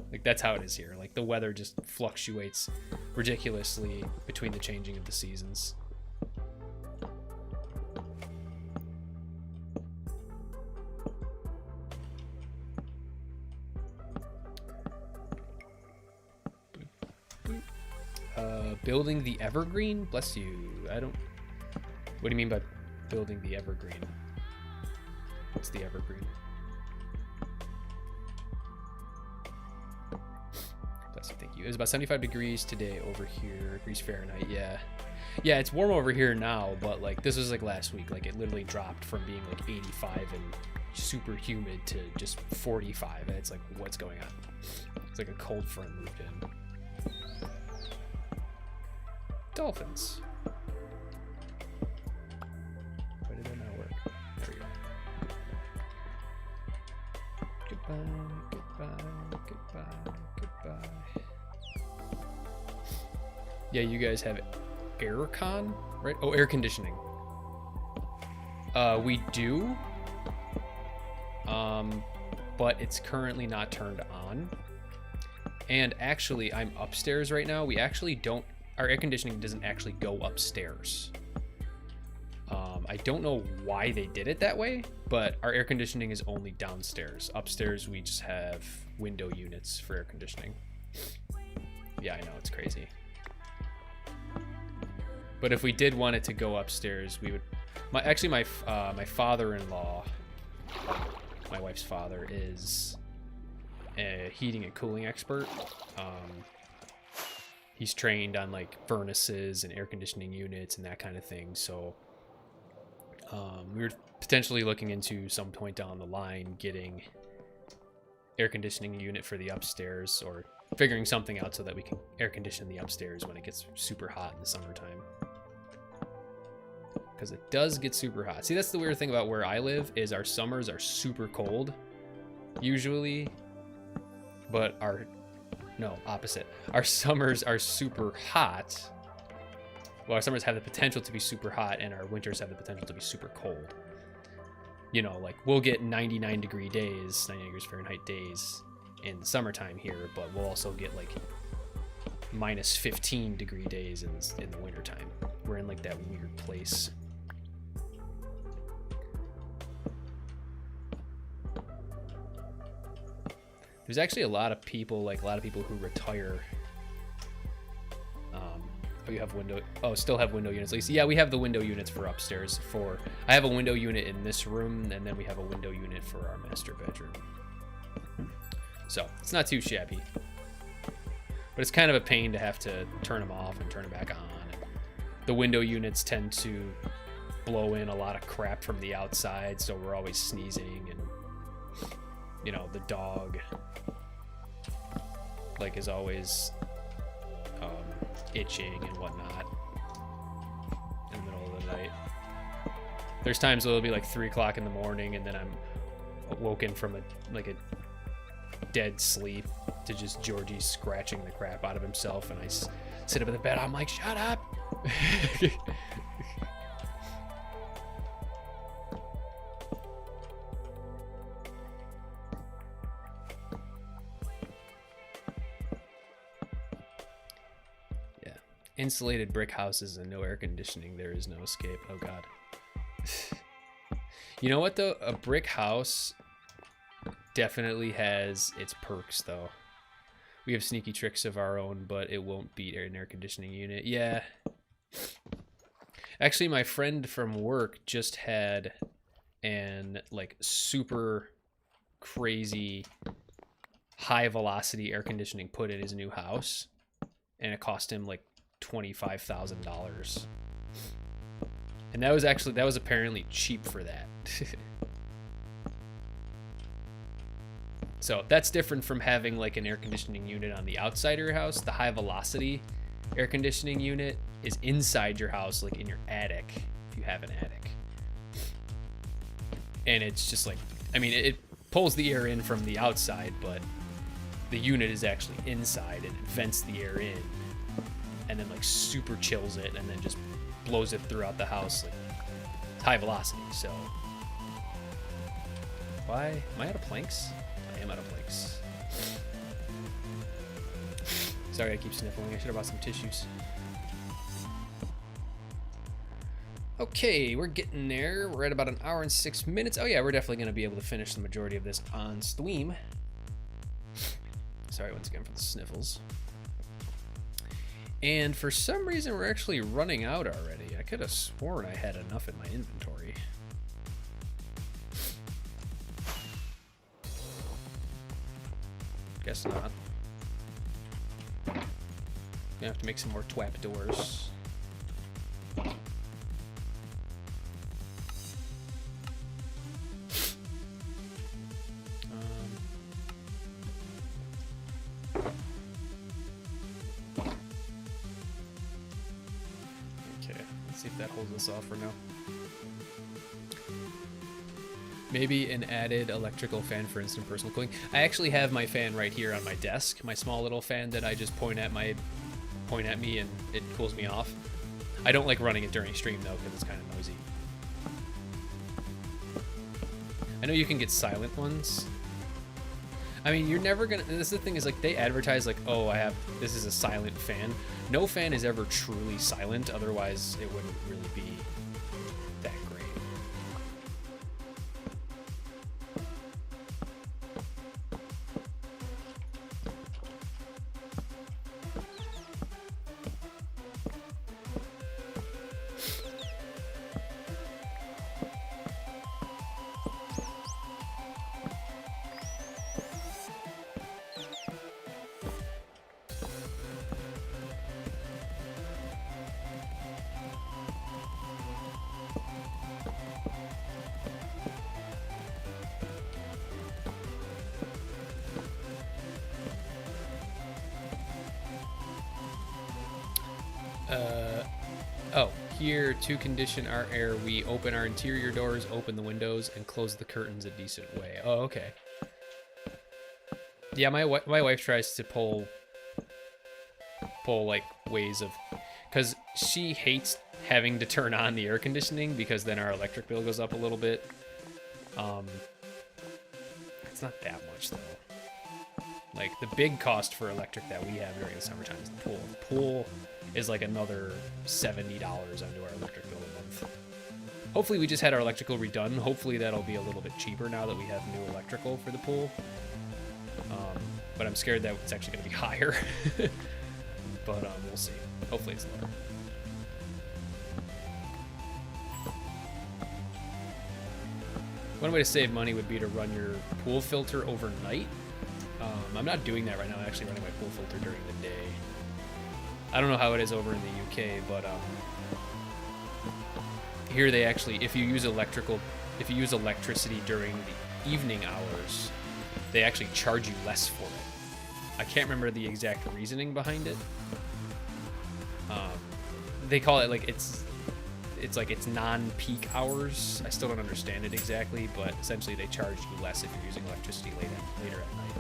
Like that's how it is here. Like the weather just fluctuates ridiculously between the changing of the seasons. Building the evergreen? Bless you. I don't... What do you mean by building the evergreen? What's the evergreen? Bless you, thank you. It was about 75 degrees today over here. Degrees Fahrenheit, yeah. Yeah, it's warm over here now, but like this was like last week. Like it literally dropped from being like 85 and super humid to just 45. And it's like, what's going on? It's like a cold front moved in. Dolphins. Why did that not work? There we go. Goodbye, goodbye, goodbye, goodbye. Yeah, you guys have aircon, right? Oh, air conditioning. We do. But it's currently not turned on. And actually, I'm upstairs right now. We actually don't. Our air conditioning doesn't actually go upstairs. I don't know why they did it that way, but our air conditioning is only downstairs. Upstairs, we just have window units for air conditioning. Yeah, I know, it's crazy. But if we did want it to go upstairs, we would... My father-in-law, my wife's father, is a heating and cooling expert. He's trained on like furnaces and air conditioning units and that kind of thing. So we were potentially looking into some point down the line getting air conditioning unit for the upstairs or figuring something out so that we can air condition the upstairs when it gets super hot in the summertime. Because it does get super hot. See, that's the weird thing about where I live is our summers are super cold usually, but our summers are super hot, Well, our summers have the potential to be super hot, and our winters have the potential to be super cold. You know, like, we'll get 99-degree days, 99 degrees Fahrenheit days in the summertime here, but we'll also get, like, minus 15-degree days in the wintertime. We're in, like, that weird place. There's actually a lot of people, who retire. Oh, you have window. Oh, still have window units. At least, yeah, we have the window units for upstairs. I have a window unit in this room, and then we have a window unit for our master bedroom. So it's not too shabby, but it's kind of a pain to have to turn them off and turn them back on. And the window units tend to blow in a lot of crap from the outside, so we're always sneezing, and you know, the dog, like, is always itching and whatnot in the middle of the night. There's times where it'll be like 3 o'clock in the morning, and then I'm awoken from a dead sleep to just Georgie scratching the crap out of himself, and I sit up in the bed. I'm like, shut up. Insulated brick houses and no air conditioning. There is no escape. Oh god. You know what though? A brick house definitely has its perks though. We have sneaky tricks of our own, but it won't beat an air conditioning unit. Yeah. Actually, my friend from work just had an like super crazy high velocity air conditioning put in his new house, and it cost him like $25,000, and that was apparently cheap for that. So that's different from having like an air conditioning unit on the outside of your house. The high velocity air conditioning unit is inside your house, like in your attic, if you have an attic, and it's just like, I mean, it pulls the air in from the outside, but the unit is actually inside, and it vents the air in, and then like super chills it, and then just blows it throughout the house. Like, it's high velocity. So why am I out of planks? I am out of planks. Sorry, I keep sniffling. I should have bought some tissues. Okay, we're getting there. We're at about an hour and 6 minutes. Oh yeah, we're definitely going to be able to finish the majority of this on stream. Sorry once again for the sniffles. And for some reason, we're actually running out already. I could have sworn I had enough in my inventory. Guess not. Gonna have to make some more twap doors. See if that holds us off for now. Maybe an added electrical fan for instant personal cooling. I actually have my fan right here on my desk, my small little fan that I just point at me and it cools me off. I don't like running it during stream though, because it's kind of noisy. I know you can get silent ones. I mean, you're never gonna, this is the thing, is like they advertise like, oh, this is a silent fan. No fan is ever truly silent, otherwise it wouldn't really be that great. Oh, here, to condition our air, we open our interior doors, open the windows, and close the curtains a decent way. Oh, okay. Yeah, my wife tries to pull like ways of, because she hates having to turn on the air conditioning because then our electric bill goes up a little bit. It's not that much though. Like the big cost for electric that we have during the summertime is the pool. The pool is like another $70 onto our electric bill a month. Hopefully we just had our electrical redone. Hopefully that'll be a little bit cheaper now that we have new electrical for the pool. But I'm scared that it's actually going to be higher. But we'll see. Hopefully it's lower. One way to save money would be to run your pool filter overnight. I'm not doing that right now. I'm actually running my pool filter during the day. I don't know how it is over in the UK, but here they actually, if you use electricity during the evening hours, they actually charge you less for it. I can't remember the exact reasoning behind it. They call it like it's like it's non-peak hours. I still don't understand it exactly, but essentially they charge you less if you're using electricity later at night.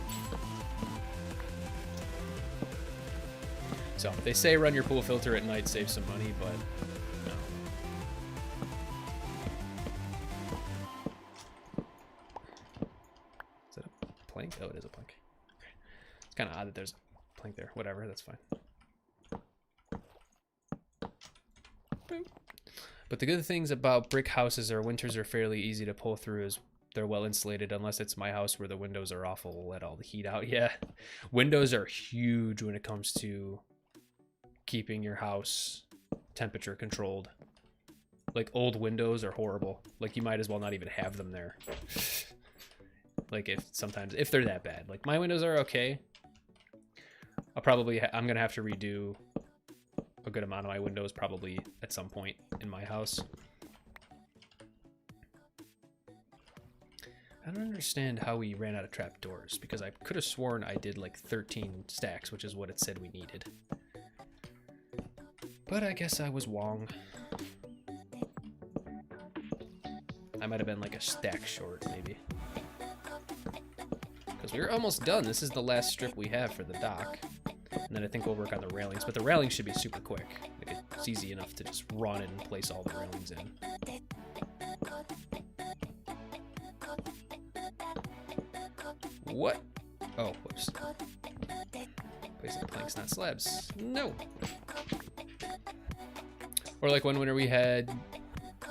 So they say run your pool filter at night, save some money, but no. Is that a plank? Oh, it is a plank. Okay. It's kind of odd that there's a plank there. Whatever, that's fine. Boom. But the good things about brick houses are winters are fairly easy to pull through as they're well insulated, unless it's my house where the windows are awful. We'll let all the heat out. Yeah, windows are huge when it comes to keeping your house temperature controlled. Like old windows are horrible. Like you might as well not even have them there. Like if they're that bad. Like my windows are okay. I'm gonna have to redo a good amount of my windows probably at some point in my house. I don't understand how we ran out of trapdoors, because I could have sworn I did like 13 stacks, which is what it said we needed. But I guess I was wrong. I might have been like a stack short, maybe. Because we're almost done. This is the last strip we have for the dock. And then I think we'll work on the railings. But the railings should be super quick. Like it's easy enough to just run and place all the railings in. What? Oh, whoops. Placing planks, not slabs. No. Or like one winter we had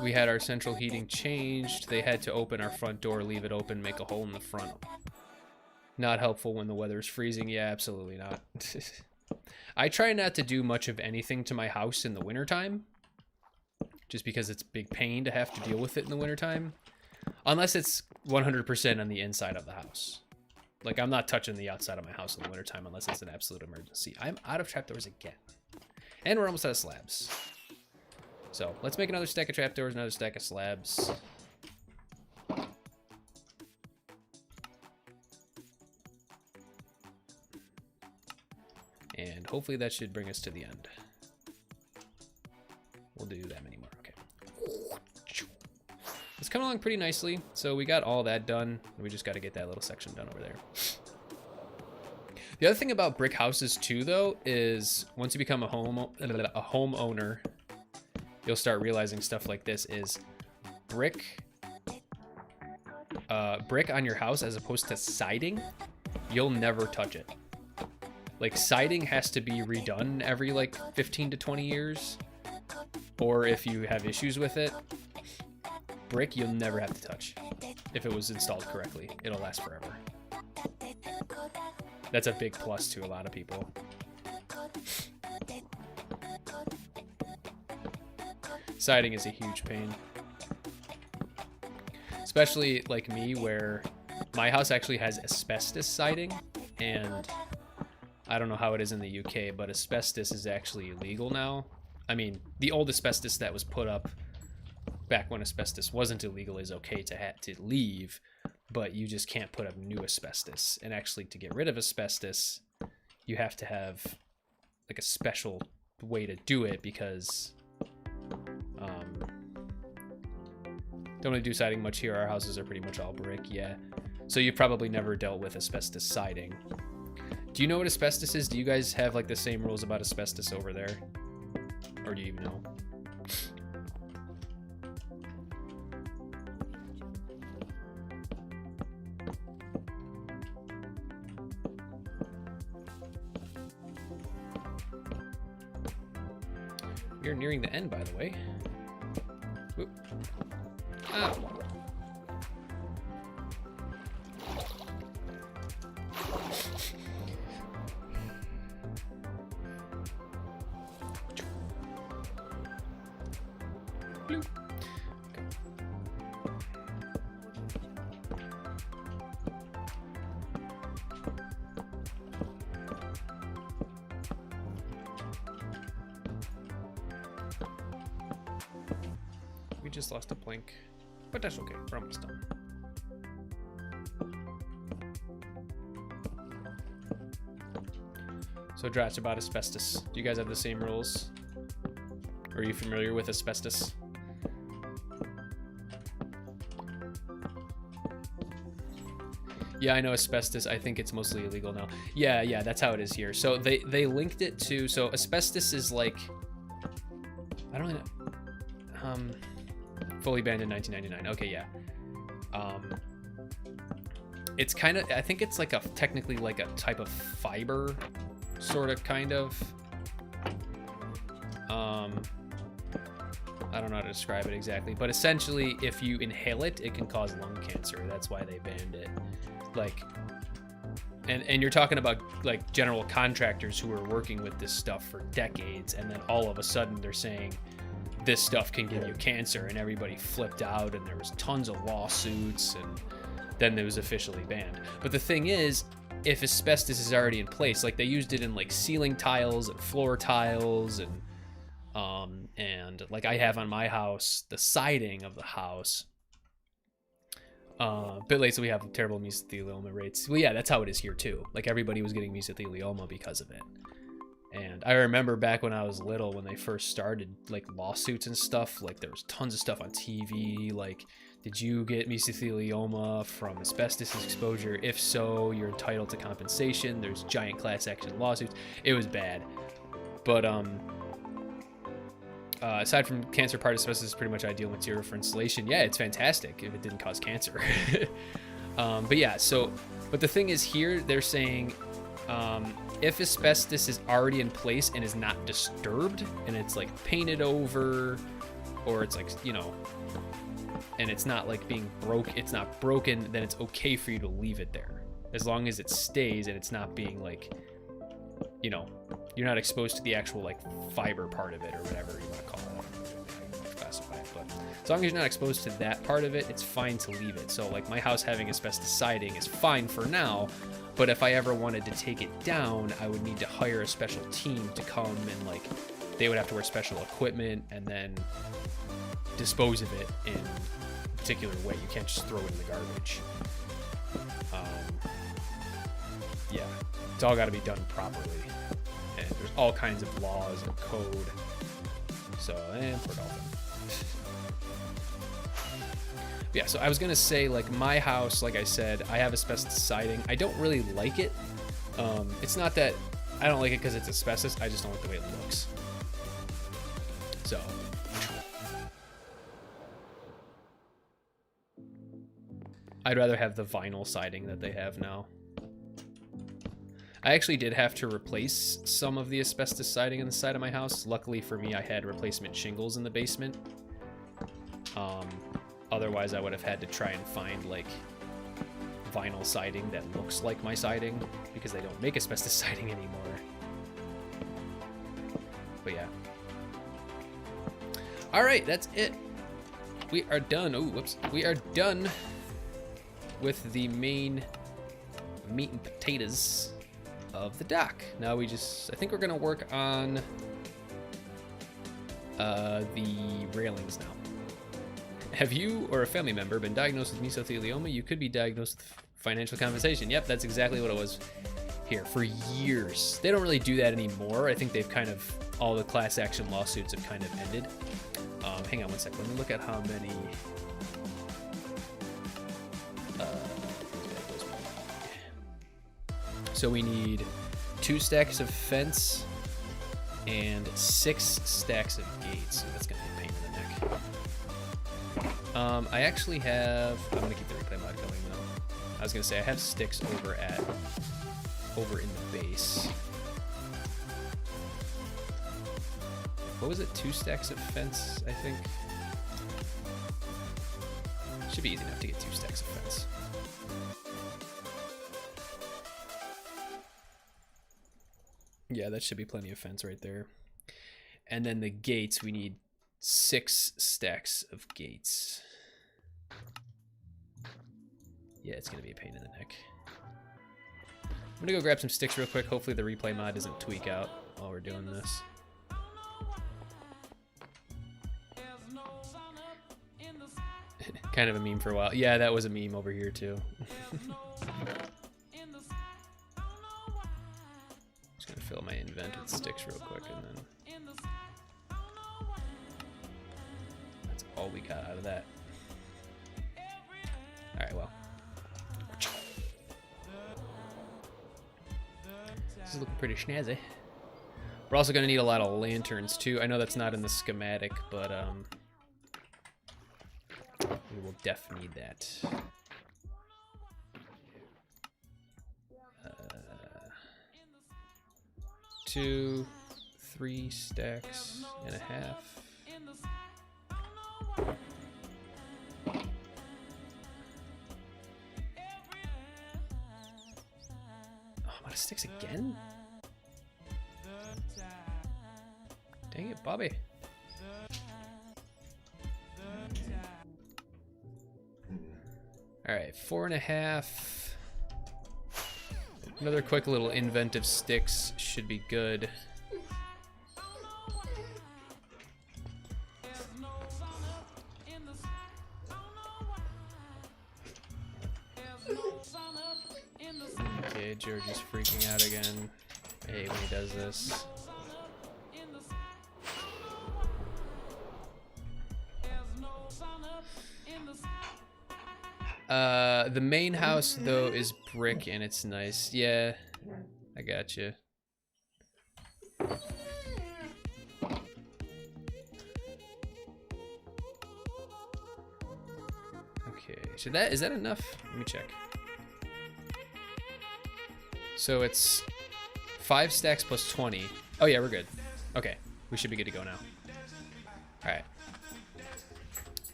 our central heating changed. They had to open our front door, leave it open, make a hole in the front. Not helpful when the weather's freezing. Yeah, absolutely not. I try not to do much of anything to my house in the wintertime, just because it's a big pain to have to deal with it in the wintertime. Unless it's 100% on the inside of the house. Like, I'm not touching the outside of my house in the wintertime unless it's an absolute emergency. I'm out of trapdoors again. And we're almost out of slabs. So, let's make another stack of trapdoors, another stack of slabs. And hopefully that should bring us to the end. We'll do that many more. Okay. It's coming along pretty nicely. So we got all that done. We just got to get that little section done over there. The other thing about brick houses too, though, is once you become a homeowner, you'll start realizing stuff like this is brick on your house as opposed to siding. You'll never touch it. Like siding has to be redone every like 15 to 20 years. Or if you have issues with it, brick you'll never have to touch. If it was installed correctly, it'll last forever. That's a big plus to a lot of people. Siding is a huge pain. Especially like me, where my house actually has asbestos siding, and I don't know how it is in the UK, but asbestos is actually illegal now. I mean, the old asbestos that was put up back when asbestos wasn't illegal is okay to leave, but you just can't put up new asbestos. And actually, to get rid of asbestos, you have to have like a special way to do it, because don't really do siding much here. Our houses are pretty much all brick, yeah. So you've probably never dealt with asbestos siding. Do you know what asbestos is? Do you guys have like the same rules about asbestos over there? Or do you even know? We are nearing the end, by the way. Whoop. Ow. We just lost a plank, but that's okay. We're almost done. So Dratch, about asbestos. Do you guys have the same rules? Or are you familiar with asbestos? Yeah, I know asbestos. I think it's mostly illegal now. Yeah, that's how it is here. So they linked it to, so asbestos is like, I don't know. Fully banned in 1999. Okay, yeah. It's kind of, I think it's like technically like a type of fiber, sort of, kind of. I don't know how to describe it exactly, but essentially, if you inhale it, it can cause lung cancer. That's why they banned it. Like, and you're talking about like general contractors who were working with this stuff for decades, and then all of a sudden they're saying this stuff can give you cancer, and everybody flipped out, and there was tons of lawsuits, and then it was officially banned. But the thing is, if asbestos is already in place, like they used it in like ceiling tiles and floor tiles, and like I have on my house, the siding of the house. Bit late, so we have terrible mesothelioma rates. Well, yeah, that's how it is here too. Like everybody was getting mesothelioma because of it. And I remember back when I was little, when they first started, like lawsuits and stuff, like there was tons of stuff on TV, like, did you get mesothelioma from asbestos exposure? If so, you're entitled to compensation. There's giant class action lawsuits. It was bad. But aside from cancer part, asbestos is pretty much ideal material for insulation. Yeah, it's fantastic if it didn't cause cancer. But yeah, so, but the thing is here, they're saying, if asbestos is already in place and is not disturbed, and it's like painted over, or it's like, you know, and it's not like being it's not broken, then it's okay for you to leave it there. As long as it stays and it's not being like, you know, you're not exposed to the actual like fiber part of it or whatever you want to call it. I don't know how you classify it, but as long as you're not exposed to that part of it, it's fine to leave it. So like my house having asbestos siding is fine for now, but if I ever wanted to take it down, I would need to hire a special team to come, and like they would have to wear special equipment and then dispose of it in a particular way. You can't just throw it in the garbage. Yeah, it's all got to be done properly, and there's all kinds of laws and code. So, poor dolphin. Yeah, so I was gonna say, like, my house, like I said, I have asbestos siding. I don't really like it. It's not that I don't like it because it's asbestos. I just don't like the way it looks. So, I'd rather have the vinyl siding that they have now. I actually did have to replace some of the asbestos siding on the side of my house. Luckily for me, I had replacement shingles in the basement. Otherwise, I would have had to try and find like vinyl siding that looks like my siding, because they don't make asbestos siding anymore. But yeah. All right, that's it. We are done. Oh, whoops. We are done with the main meat and potatoes of the dock. Now we just, I think we're gonna work on the railings now. Have you or a family member been diagnosed with mesothelioma? You could be diagnosed with financial compensation. Yep, that's exactly what it was here for years. They don't really do that anymore. I think they've kind of, all the class action lawsuits have kind of ended. Hang on one second. Let me look at how many. So we need 2 stacks of fence, and 6 stacks of gates. So that's gonna be a pain in the neck. I actually have. I'm gonna keep the replay mod going though. I was gonna say I have sticks over in the base. What was it? 2 stacks of fence, I think. Should be easy enough to get 2 stacks of fence. Yeah, that should be plenty of fence right there. And then the gates, we need 6 stacks of gates. Yeah, it's gonna be a pain in the neck. I'm gonna go grab some sticks real quick. Hopefully the replay mod doesn't tweak out while we're doing this. Kind of a meme for a while. Yeah, that was a meme over here too. Just gonna fill my invent with sticks real quick and then that's all we got out of that. Alright, well. This is looking pretty snazzy. We're also gonna need a lot of lanterns too. I know that's not in the schematic, but we will definitely need that. 2, 3 stacks and a half. Oh, I'm out of sticks again? Dang it, Bobby. All right, 4.5. Another quick little inventive sticks should be good. Okay, Georgie's freaking out again. I hate when he does this. The main house though is brick and it's nice. Yeah, I got you. Okay, so is that enough? Let me check. So it's 5 stacks plus 20. Oh yeah, we're good. Okay, we should be good to go now. All right,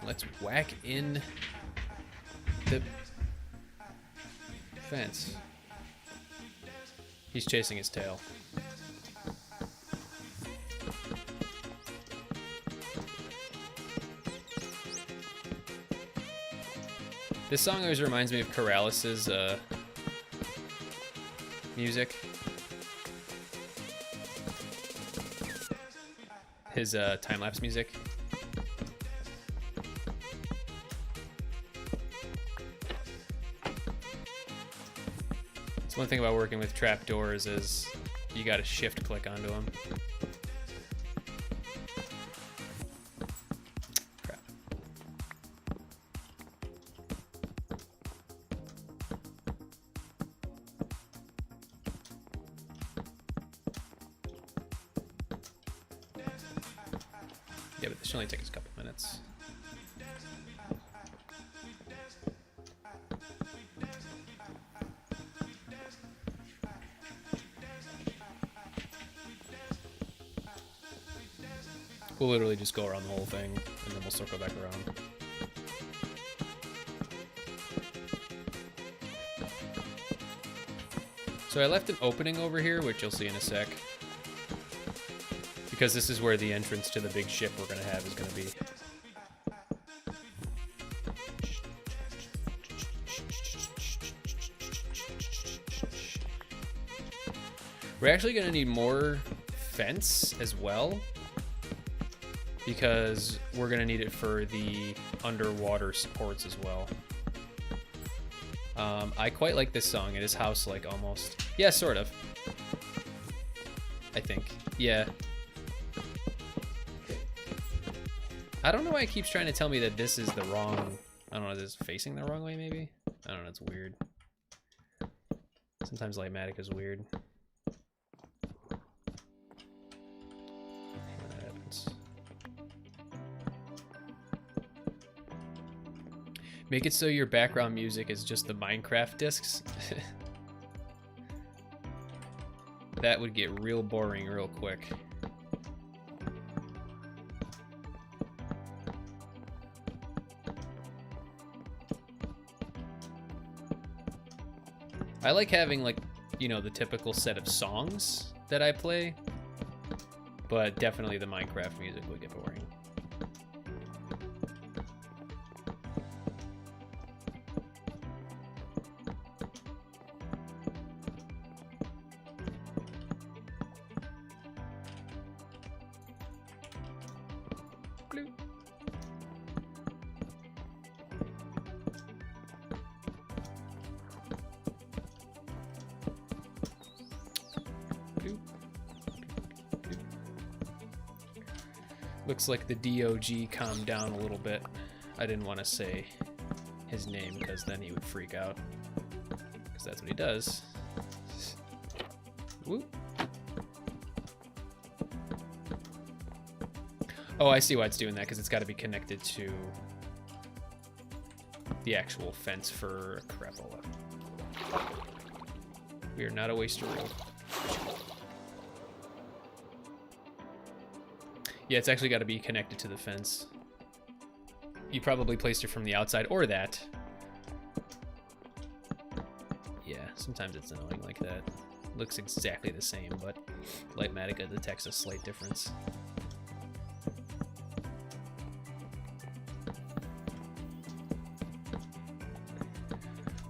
let's whack in the fence. He's chasing his tail. This song always reminds me of Corralis's music. His time-lapse music. It's one thing about working with trapdoors is you gotta shift click onto them. Crap. Yeah, but this should only take us a couple minutes. We'll literally just go around the whole thing, and then we'll circle back around. So I left an opening over here, which you'll see in a sec. Because this is where the entrance to the big ship we're going to have is going to be. We're actually going to need more fence as well, because we're gonna need it for the underwater supports as well. I quite like this song. It is house-like almost. Yeah, sort of. I think. Yeah. I don't know why it keeps trying to tell me that this is the wrong... I don't know, is this facing the wrong way maybe? I don't know, it's weird. Sometimes Lightmatic is weird. Make it so your background music is just the Minecraft discs. That would get real boring real quick. I like having, like, you know, the typical set of songs that I play, but definitely the Minecraft music would get boring. Looks like the DOG calmed down a little bit. I didn't want to say his name because then he would freak out. Because that's what he does. Whoop. Oh, I see why it's doing that, because it's got to be connected to the actual fence for Crapola. We are not a waster reel. Yeah, it's actually got to be connected to the fence. You probably placed it from the outside, or that. Yeah, sometimes it's annoying like that. Looks exactly the same, but Lightmatica detects a slight difference.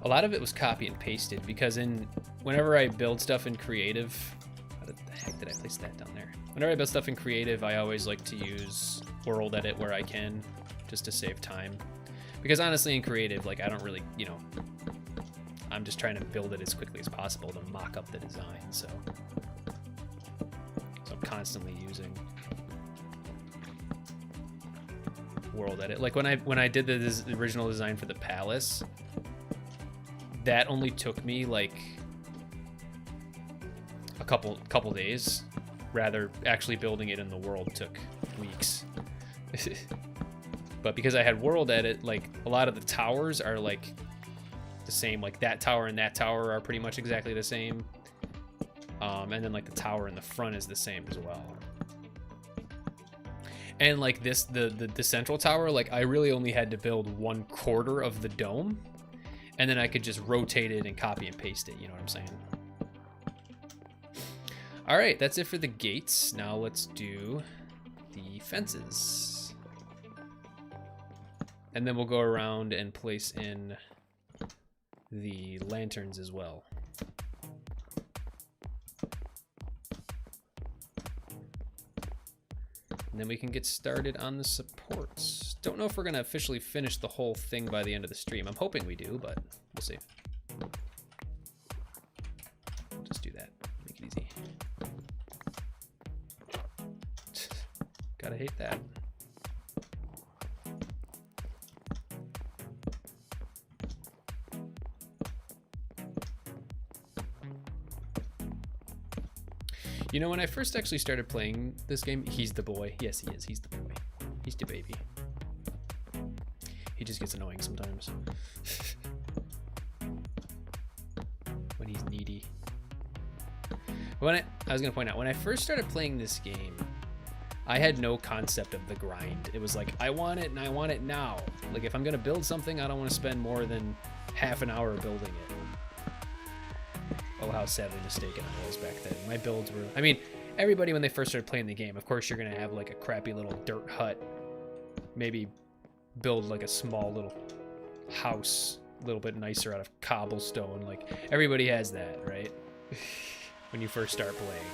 A lot of it was copy and pasted, because whenever I build stuff in Creative, how the heck did I place that down there? Whenever I build stuff in Creative, I always like to use World Edit where I can, just to save time. Because honestly, in Creative, like, I don't really, you know, I'm just trying to build it as quickly as possible to mock up the design, so I'm constantly using World Edit. Like when I did the original design for the palace, that only took me like a couple days. Rather, actually building it in the world took weeks. But because I had World Edit, like, a lot of the towers are like the same. Like that tower and that tower are pretty much exactly the same. And then like the tower in the front is the same as well. And like this, the central tower, like I really only had to build 1/4 of the dome, and then I could just rotate it and copy and paste it. You know what I'm saying? All right, that's it for the gates. Now let's do the fences. And then we'll go around and place in the lanterns as well. And then we can get started on the supports. Don't know if we're gonna officially finish the whole thing by the end of the stream. I'm hoping we do, but we'll see. Just do that, make it easy. Gotta hate that. You know, when I first actually started playing this game, he's the boy. Yes, he is. He's the boy. He's the baby. He just gets annoying sometimes. When he's needy. I was gonna point out, when I first started playing this game, I had no concept of the grind. It was like, I want it and I want it now. Like, if I'm gonna build something, I don't want to spend more than half an hour building it. Oh, how sadly mistaken I was back then. My builds were, I mean, everybody when they first started playing the game, of course you're gonna have like a crappy little dirt hut. Maybe build like a small little house, a little bit nicer out of cobblestone. Like, everybody has that, right? When you first start playing.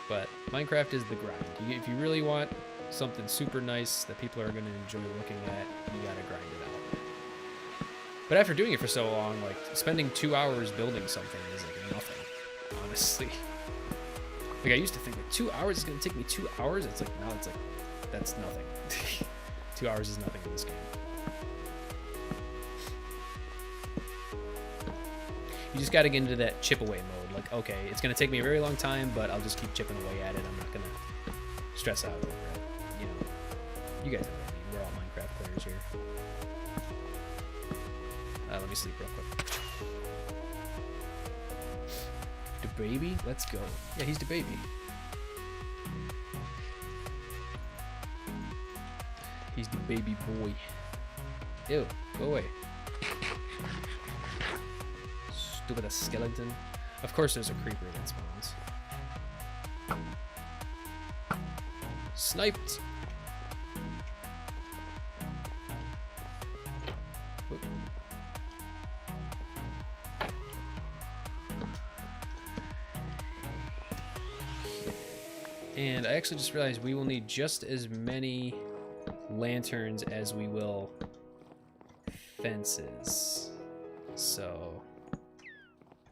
But Minecraft is the grind. If you really want something super nice that people are going to enjoy looking at, you gotta grind it out. But after doing it for so long, like, spending 2 hours building something is like nothing, honestly. Like, I used to think that 2 hours is going to take me 2 hours. It's like, now it's like, that's nothing. 2 hours is nothing in this game. You just got to get into that chip away mode. Like, okay, it's going to take me a very long time, but I'll just keep chipping away at it. I'm not going to stress out over it. You know, you guys know what I mean. We're all Minecraft players here. me sleep real quick. The baby? Let's go. Yeah, he's the baby. He's the baby boy. Ew, go away. Stupid skeleton. Of course there's a creeper that spawns. Sniped! Whoop. And I actually just realized we will need just as many lanterns as we will fences. So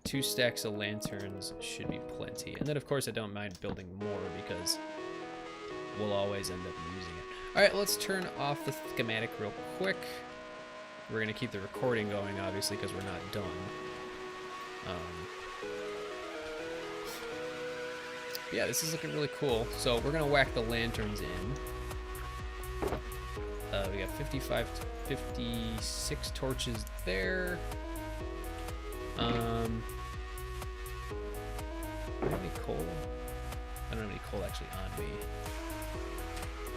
2 stacks of lanterns should be plenty. And then of course I don't mind building more because we'll always end up using it. Alright, let's turn off the schematic real quick. We're gonna keep the recording going obviously because we're not done. Yeah, this is looking really cool. So we're gonna whack the lanterns in. We got 56 torches there. Do I have any coal? I don't have any coal actually on me.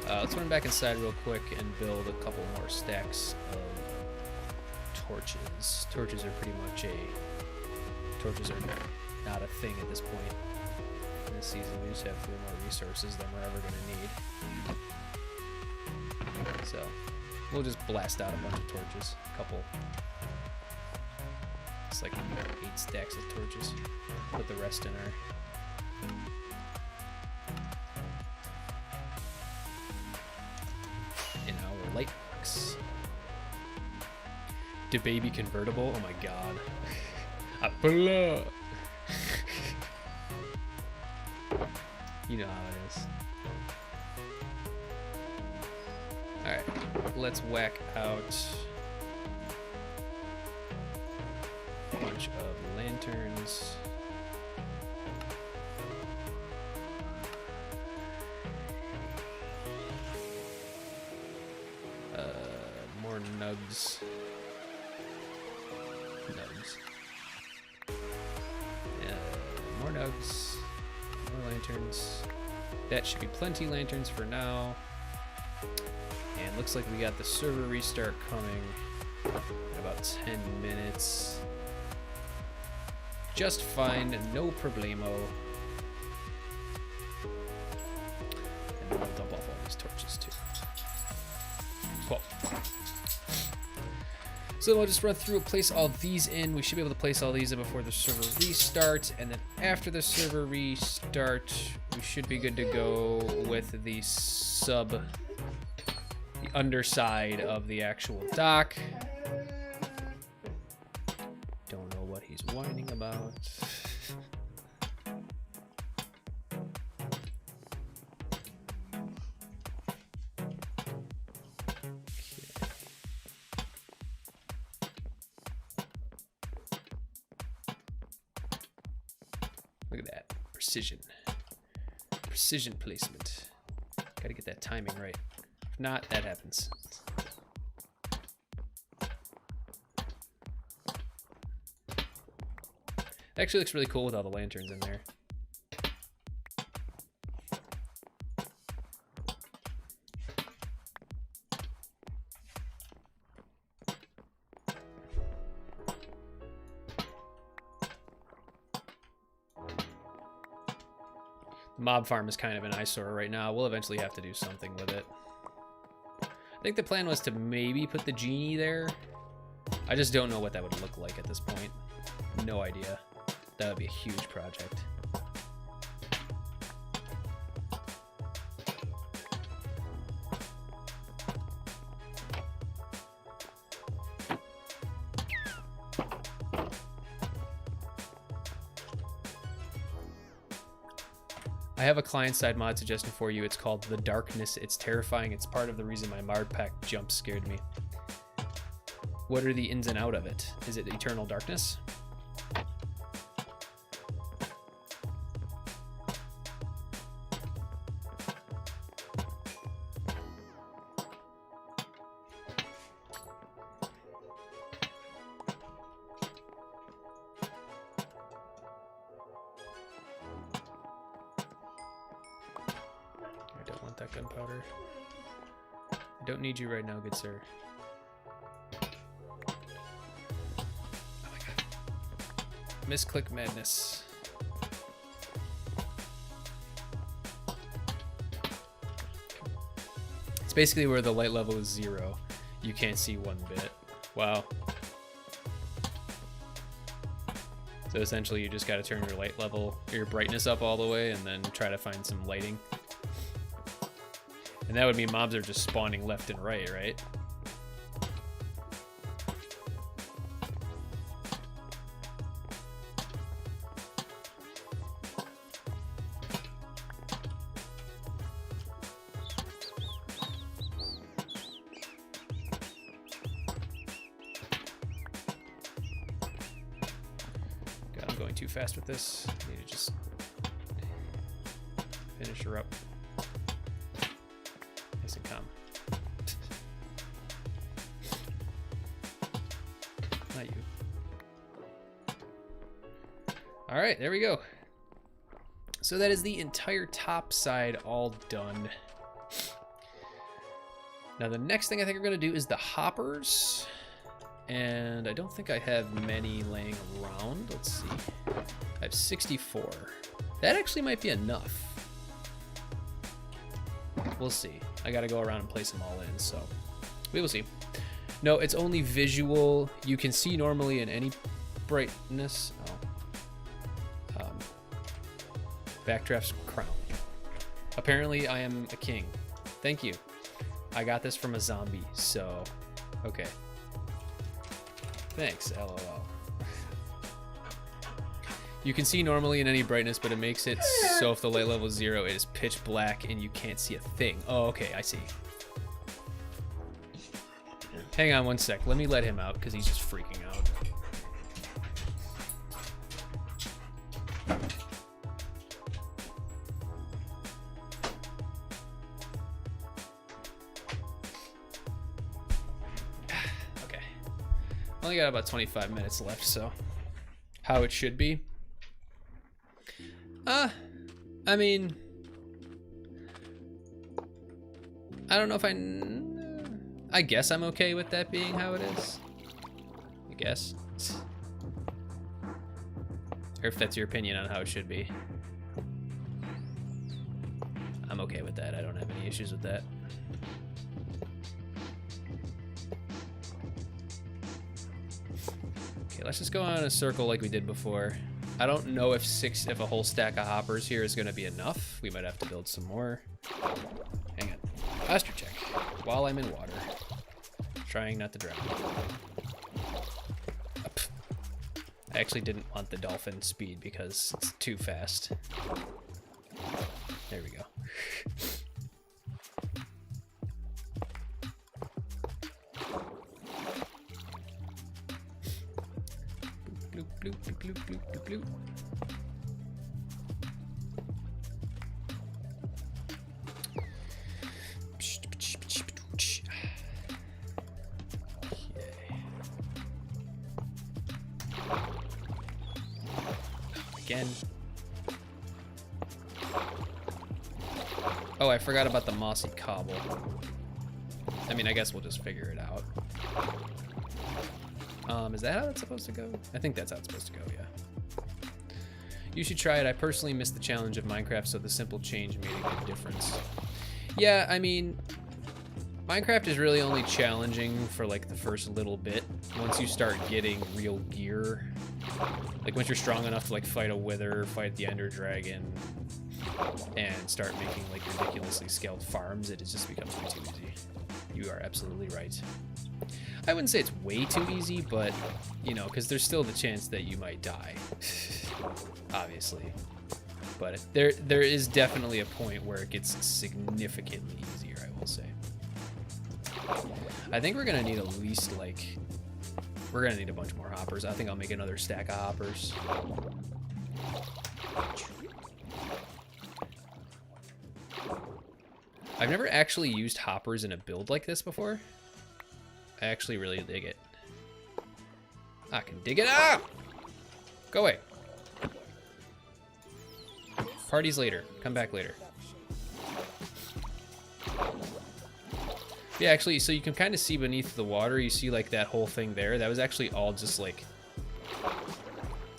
Let's run back inside real quick and build a couple more stacks of torches. Torches are not a thing at this point in this season. We just have 3 more resources than we're ever gonna need. So we'll just blast out a bunch of torches. It's like 8 stacks of torches. Put the rest in our light box. The baby convertible. Oh my god. I pull up. You know how it is. Alright, let's whack out a bunch of lanterns. More nugs. More nugs. More lanterns. That should be plenty lanterns for now. And looks like we got the server restart coming in about 10 minutes. Just fine, no problemo. And then we'll dump off all these torches too. Cool. So we'll just run through and place all these in. We should be able to place all these in before the server restart. And then after the server restart, we should be good to go with the underside of the actual dock. Don't know what he's whining about. Look at that. Precision placement. Gotta get that timing right. If not, that happens. It actually looks really cool with all the lanterns in there. The mob farm is kind of an eyesore right now. We'll eventually have to do something with it. I think the plan was to maybe put the genie there. I just don't know what that would look like at this point. No idea. That would be a huge project. I have a client-side mod suggestion for you. It's called The Darkness. It's terrifying. It's part of the reason my Mard Pack jump scared me. What are the ins and out of it? Is it eternal darkness? that gunpowder. I don't need you right now, good sir. Oh my god. Misclick madness. It's basically where the light level is 0. You can't see one bit. Wow. So essentially you just gotta turn your light level, or your brightness up all the way and then try to find some lighting. And that would mean mobs are just spawning left and right, right? God, I'm going too fast with this. I need to just finish her up. Nice and calm. Not you. All right, there we go. So that is the entire top side all done. Now the next thing I think we're gonna do is the hoppers. And I don't think I have many laying around. Let's see. I have 64. That actually might be enough. We'll see. I gotta go around and place them all in, so we will see. No, it's only visual. You can see normally in any brightness. Oh. Backdraft's crown. Apparently I am a king. Thank you. I got this from a zombie, so okay. Thanks, LOL. You can see normally in any brightness, but it makes it so if the light level is 0, it is pitch black and you can't see a thing. Oh, okay, I see. Hang on one sec. Let me let him out because he's just freaking out. Okay. Only got about 25 minutes left, so how it should be. I mean, I don't know if I guess I'm okay with that being how it is. I guess. Or if that's your opinion on how it should be. I'm okay with that. I don't have any issues with that. Okay, let's just go on a circle like we did before. I don't know if a whole stack of hoppers here is going to be enough. We might have to build some more. Hang on. Posture check. While I'm in water. Trying not to drown. I actually didn't want the dolphin speed because it's too fast. There we go. Bloop, bloop, bloop, bloop, bloop, bloop, bloop. Again. Oh, I forgot about the mossy cobble. I mean, I guess we'll just figure it out. Is that how it's supposed to go? I think that's how it's supposed to go, yeah. You should try it. I personally missed the challenge of Minecraft, so the simple change made a good difference. Yeah, I mean, Minecraft is really only challenging for like the first little bit. Once you start getting real gear, like once you're strong enough to like fight a wither, fight the ender dragon, and start making like ridiculously scaled farms, it just becomes way too easy. You are absolutely right. I wouldn't say it's way too easy, but you know, because there's still the chance that you might die, obviously. But there is definitely a point where it gets significantly easier, I will say. I think we're gonna need at least like, we're gonna need a bunch more hoppers. I think I'll make another stack of hoppers. I've never actually used hoppers in a build like this before. I actually really dig it. I can dig it up! Go away. Parties later. Come back later. Yeah, actually, so you can kind of see beneath the water. You see like that whole thing there. That was actually all just like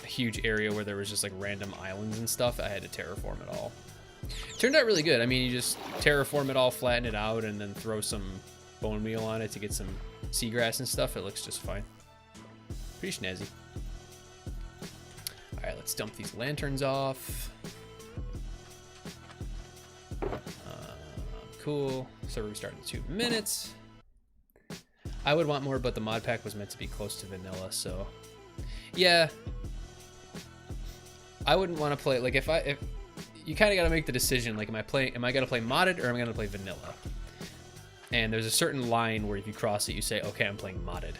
a huge area where there was just like random islands and stuff. I had to terraform it all. It turned out really good. I mean, you just terraform it all, flatten it out, and then throw some bone meal on it to get some seagrass and stuff. It looks just fine. Pretty snazzy. All right, let's dump these lanterns off. Cool. Server restart in 2 minutes. I would want more, but the mod pack was meant to be close to vanilla, so yeah. I wouldn't want to play like if you kind of got to make the decision like am I gonna play modded or am I gonna play vanilla? And there's a certain line where if you cross it, you say, okay, I'm playing modded.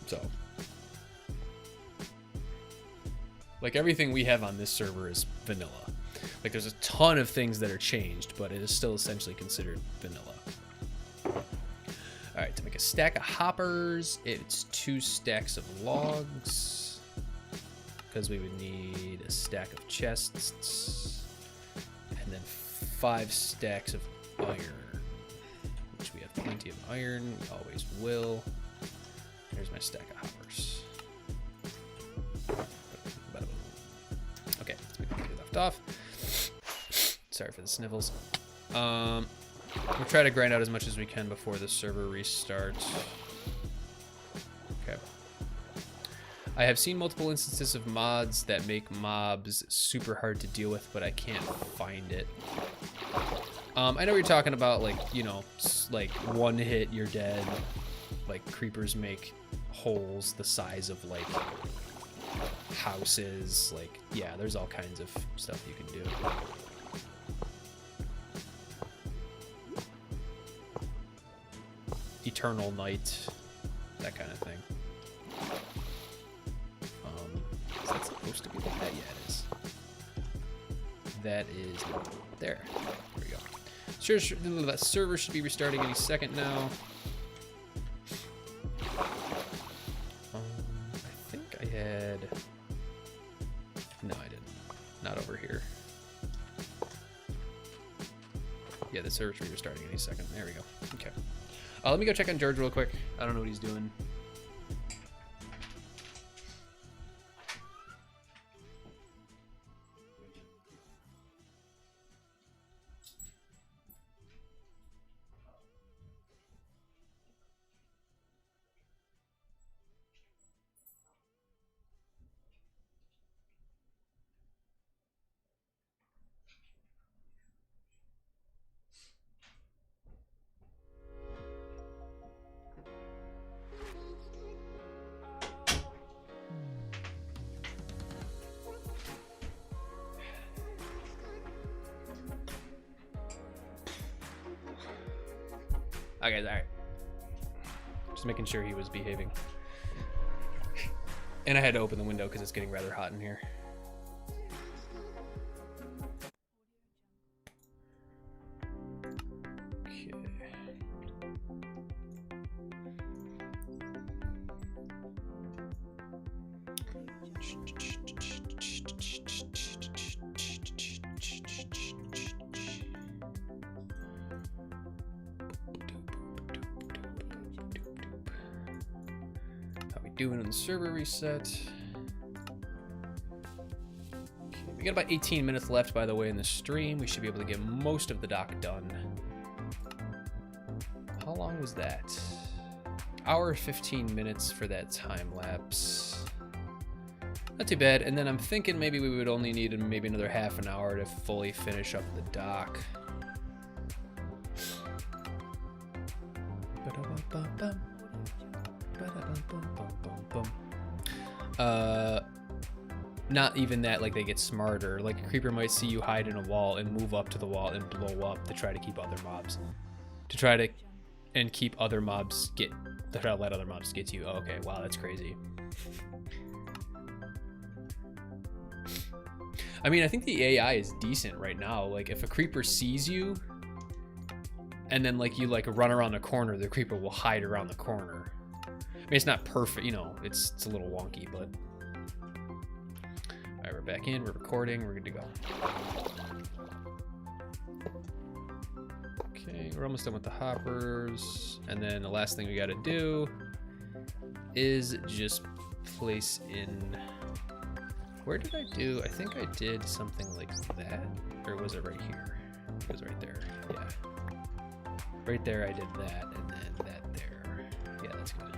So like everything we have on this server is vanilla. Like there's a ton of things that are changed, but it is still essentially considered vanilla. All right, to make a stack of hoppers, it's 2 stacks of logs, because we would need a stack of chests, and then 5 stacks of iron, which we have plenty of iron, we always will. Here's my stack of hoppers. Okay, so we can get left off. Sorry for the sniffles. We'll try to grind out as much as we can before the server restarts. Okay. I have seen multiple instances of mods that make mobs super hard to deal with, but I can't find it. I know you're talking about, like, you know, like one hit, you're dead. Like creepers make holes the size of like houses. Like, yeah, there's all kinds of stuff you can do. Eternal night, that kind of thing. Is that supposed to be like that? Yeah, it is. That is there. There we go. Sure, that server should be restarting any second now. I think I had. No, I didn't. Not over here. Yeah, the server should be restarting any second. There we go. Okay. Let me go check on George real quick. I don't know what he's doing. Okay, alright. Just making sure he was behaving. And I had to open the window because it's getting rather hot in here. Okay. Doing on the server reset. Okay, we got about 18 minutes left, by the way, in the stream. We should be able to get most of the dock done. How long was that? Hour 15 minutes for that time lapse. Not too bad. And then I'm thinking maybe we would only need maybe another half an hour to fully finish up the dock. Not even that, like they get smarter. Like a creeper might see you hide in a wall and move up to the wall and blow up to try to keep other mobs. To try to and keep other mobs get to try to let other mobs get to you. Oh, okay, wow, that's crazy. I mean, I think the AI is decent right now. Like if a creeper sees you and then like you like run around the corner, the creeper will hide around the corner. I mean, it's not perfect, you know, it's a little wonky, but all right, we're back in, we're recording, we're good to go. Okay. we're almost done with the hoppers. And then the last thing we gotta do is just place in, where did I do? I think I did something like that, or was it right here? It was right there, yeah. Right there I did that, and then that there. Yeah, that's good.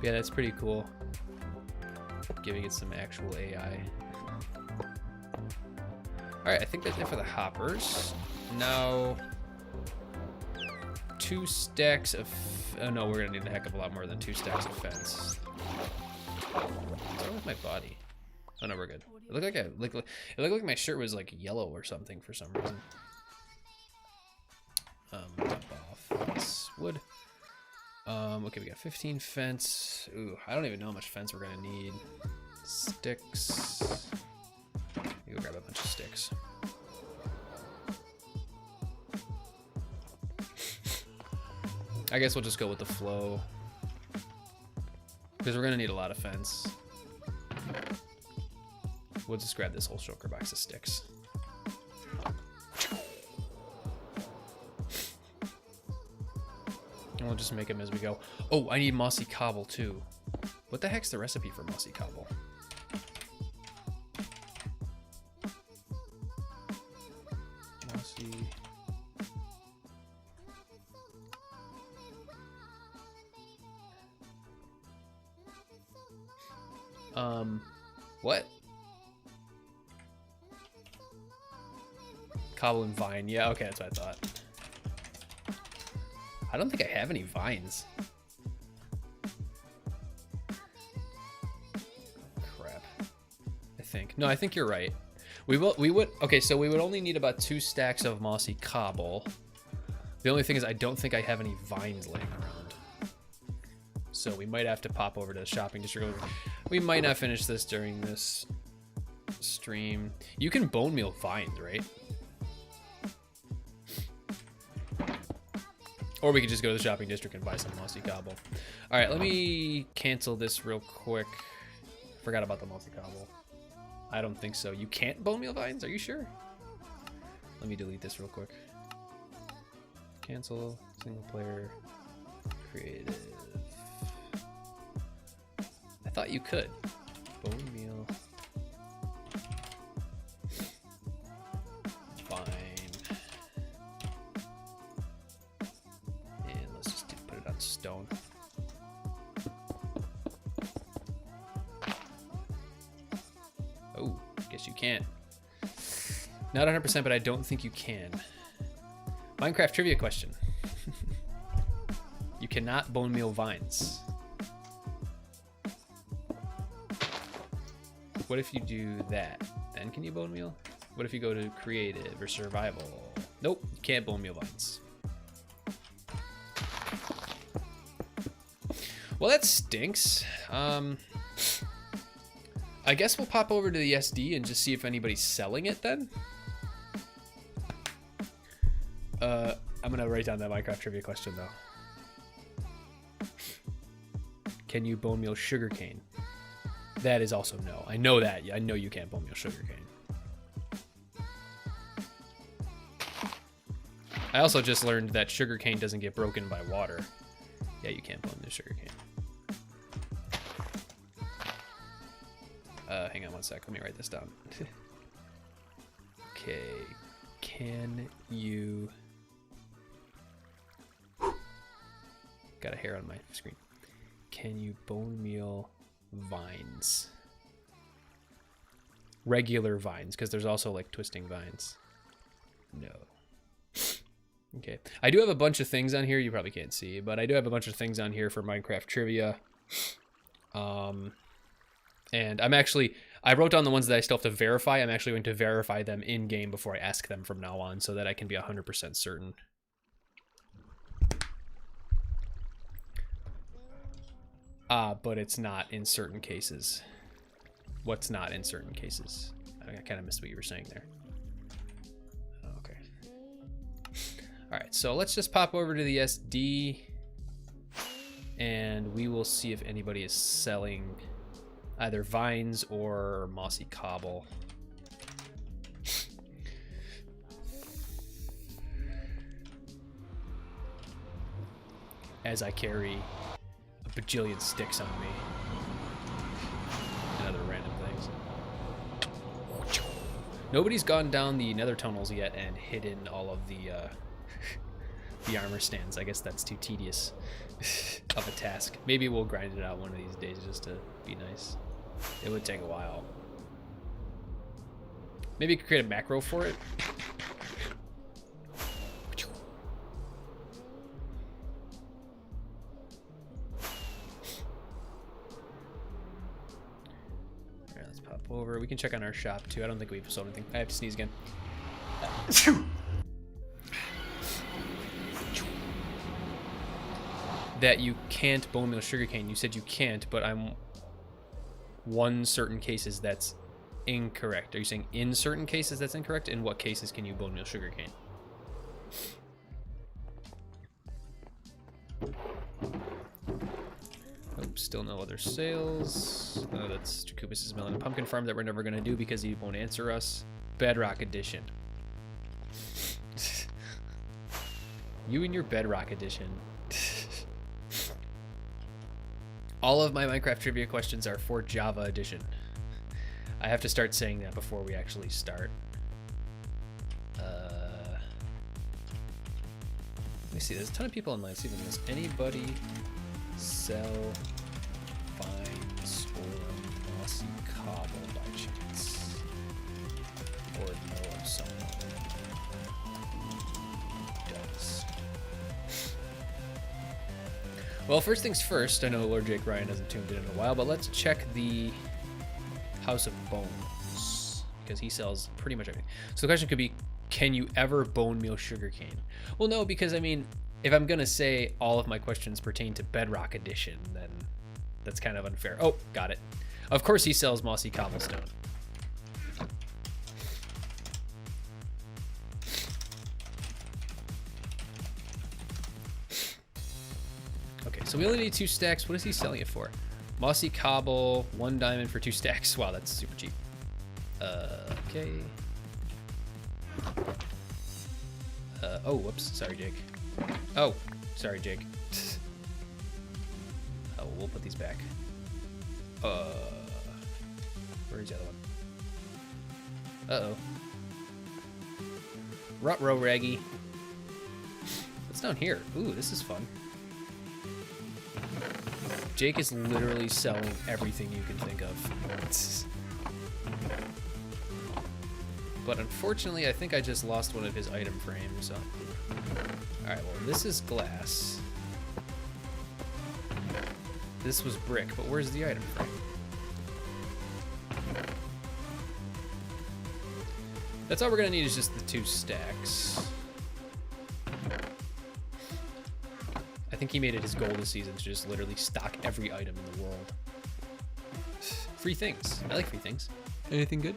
Yeah, that's pretty cool. Giving it some actual AI. Alright, I think that's it for the hoppers. Now, 2 stacks of... Oh no, we're gonna need a heck of a lot more than 2 stacks of fence. What's wrong with my body? Oh no, we're good. It looked like my shirt was like yellow or something for some reason. Dump off this wood. Okay, we got 15 fence. Ooh, I don't even know how much fence we're gonna need. Sticks. Go grab a bunch of sticks. I guess we'll just go with the flow, because we're gonna need a lot of fence. We'll just grab this whole shulker box of sticks. And we'll just make them as we go. Oh, I need mossy cobble too. What the heck's the recipe for mossy cobble? Mossy. What? Cobble and vine. Yeah, okay, that's what I thought. I don't think I have any vines. Crap. I think. No, I think you're right. Okay, so we would only need about 2 stacks of mossy cobble. The only thing is I don't think I have any vines laying around. So we might have to pop over to the shopping district. We might not finish this during this stream. You can bone meal vines, right? Or we could just go to the shopping district and buy some mossy cobble. All right, let me cancel this real quick. Forgot about the mossy cobble. I don't think so. You can't bone meal vines? Are you sure? Let me delete this real quick. Cancel, single player, creative. I thought you could. Bone meal. Vine. And let's just put it on stone. Oh, guess you can't. Not 100%, but I don't think you can. Minecraft trivia question. You cannot bone meal vines. What if you do that? Then can you bone meal? What if you go to creative or survival? Nope, you can't bone meal vines. Well, that stinks. I guess we'll pop over to the SD and just see if anybody's selling it then. I'm gonna write down that Minecraft trivia question though. Can you bone meal sugarcane? That is also no. I know that. I know you can't bone meal sugarcane. I also just learned that sugarcane doesn't get broken by water. Yeah, you can't bone meal sugarcane. Hang on one sec. Let me write this down. Okay. Can you... Got a hair on my screen. Can you bone meal vines? Regular vines, because there's also like twisting vines. No. Okay. I do have a bunch of things on here you probably can't see, but I do have a bunch of things on here for Minecraft trivia. And I wrote down the ones that I still have to verify. I'm actually going to verify them in game before I ask them from now on so that I can be 100% certain. But it's not in certain cases. What's not in certain cases? I kind of missed what you were saying there. Okay. All right, so let's just pop over to the SD and we will see if anybody is selling either vines or mossy cobble. as I carry a bajillion sticks on me and other random things. Nobody's gone down the nether tunnels yet and hidden all of the armor stands. I guess that's too tedious of a task. Maybe we'll grind it out one of these days just to be nice. It would take a while. Maybe you could create a macro for it. Alright, let's pop over. We can check on our shop too. I don't think we've sold anything. I have to sneeze again. That you can't bone meal sugarcane. You said you can't, but I'm one certain cases that's incorrect. Are you saying in certain cases that's incorrect? In what cases can you bone meal sugarcane? Oh, still no other sales. Oh, that's Jacobus's melon and pumpkin farm that we're never gonna do because he won't answer us. Bedrock edition. You and your Bedrock edition. All of my Minecraft trivia questions are for Java edition. I have to start saying that before we actually start. Let me see, there's a ton of people online. See if there's anybody sell vines or mossy cobble by chance. Or know of someone who does. Well, first things first, I know Lord Jake Ryan hasn't tuned in a while, but let's check the House of Bones, because he sells pretty much everything. So the question could be, can you ever bone meal sugarcane? Well, no, because I mean, if I'm gonna say all of my questions pertain to Bedrock Edition, then that's kind of unfair. Oh, got it. Of course he sells mossy cobblestone. Okay, so we only need 2 stacks. What is he selling it for? Mossy cobble, 1 diamond for 2 stacks. Wow, that's super cheap. Okay. Oh, whoops. Sorry, Jake. Oh, sorry, Jake. Oh, we'll put these back. Where's the other one? Uh-oh. Ruh-roh, Raggy. What's down here? Ooh, this is fun. Jake is literally selling everything you can think of. But unfortunately, I think I just lost one of his item frames. So. Alright, well, this is glass. This was brick, but where's the item frame? That's all we're gonna need is just the 2 stacks. I think he made it his goal this season to just literally stock every item in the world. Free things. I like free things. Anything good?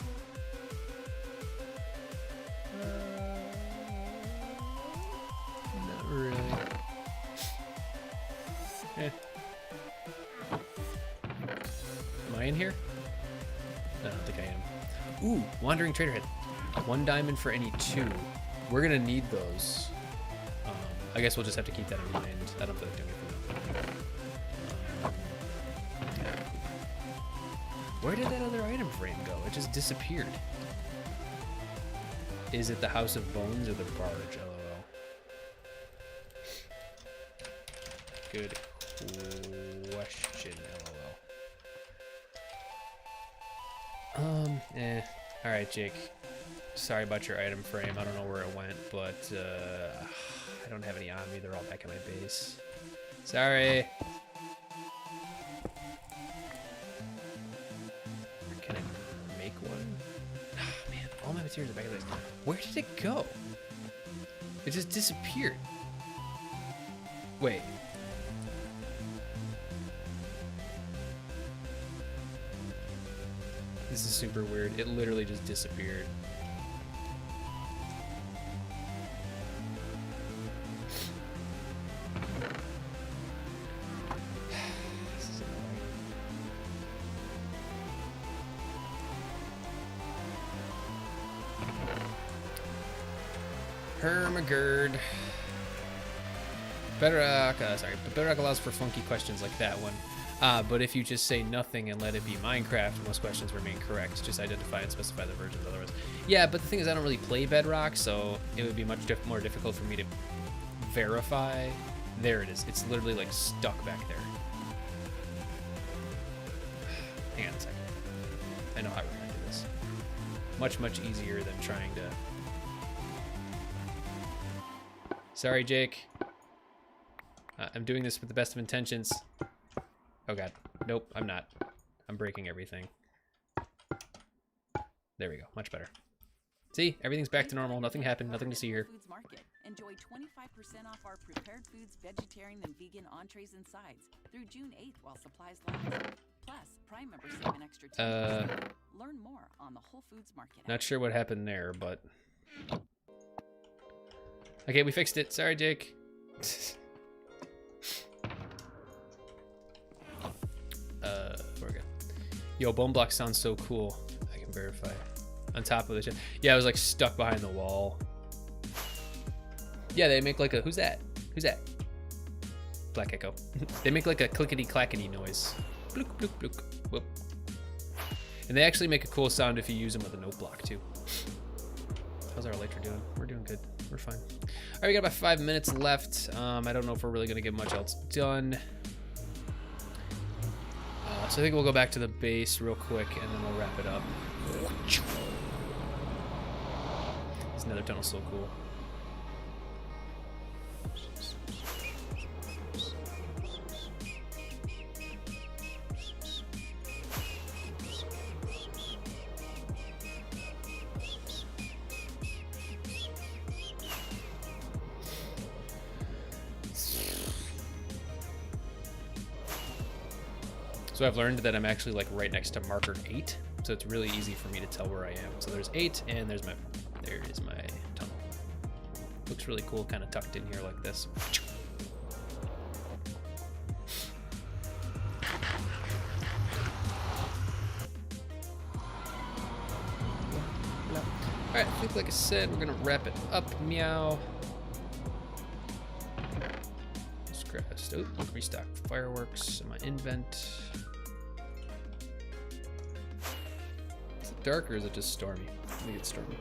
Not really. Eh. Am I in here? No, I don't think I am. Ooh, Wandering Trader Head. 1 diamond for any 2. We're gonna need those. I guess we'll just have to keep that in mind. I don't feel like doing it for them. Yeah. Where did that other item frame go? It just disappeared. Is it the House of Bones or the barge? LOL. Good question. LOL. Alright, Jake. Sorry about your item frame. I don't know where it went, but I don't have any on me. They're all back at my base. Sorry. Can I make one? Oh, man, all my materials are back at the base. Where did it go? It just disappeared. Wait. This is super weird. It literally just disappeared. Hermagerd. Bedrock, sorry, but Bedrock allows for funky questions like that one. But if you just say nothing and let it be Minecraft, most questions remain correct. Just identify and specify the versions otherwise. Yeah, but the thing is, I don't really play Bedrock, so it would be much more difficult for me to verify. There it is. It's literally like stuck back there. Hang on a second. I know how we're gonna do this. Much, much easier than trying to... Sorry, Jake. I'm doing this with the best of intentions. Oh god. Nope, I'm not. I'm breaking everything. There we go. Much better. See? Everything's back to normal. Nothing happened. Nothing to see here. Foods Market. Enjoy 25% off our prepared foods, vegetarian and vegan entrees and sides through June 8th while supplies last. Plus, Prime members save an extra 10%. Learn more on the Whole Foods Market. Not sure what happened there, but... Okay, we fixed it. Sorry, Jake. We're good. Yo, bone block sounds so cool. I can verify. On top of the shit. Yeah, I was like stuck behind the wall. Yeah, they make like a... Who's that? Who's that? Black Echo. They make like a clickety-clackety noise. Blook, blook, blook. Whoop. And they actually make a cool sound if you use them with a note block too. How's our elytra doing? We're doing good. We're fine. All right, we got about 5 minutes left. I don't know if we're really gonna get much else done. So I think we'll go back to the base real quick and then we'll wrap it up. This nether tunnel's so cool. So I've learned that I'm actually like right next to marker 8, so it's really easy for me to tell where I am. So there's 8, and there is my tunnel. Looks really cool, kind of tucked in here like this. All right, I think like I said, we're gonna wrap it up. Meow. Oh, restock fireworks in my invent. Is it dark or is it just stormy? I think it's stormy.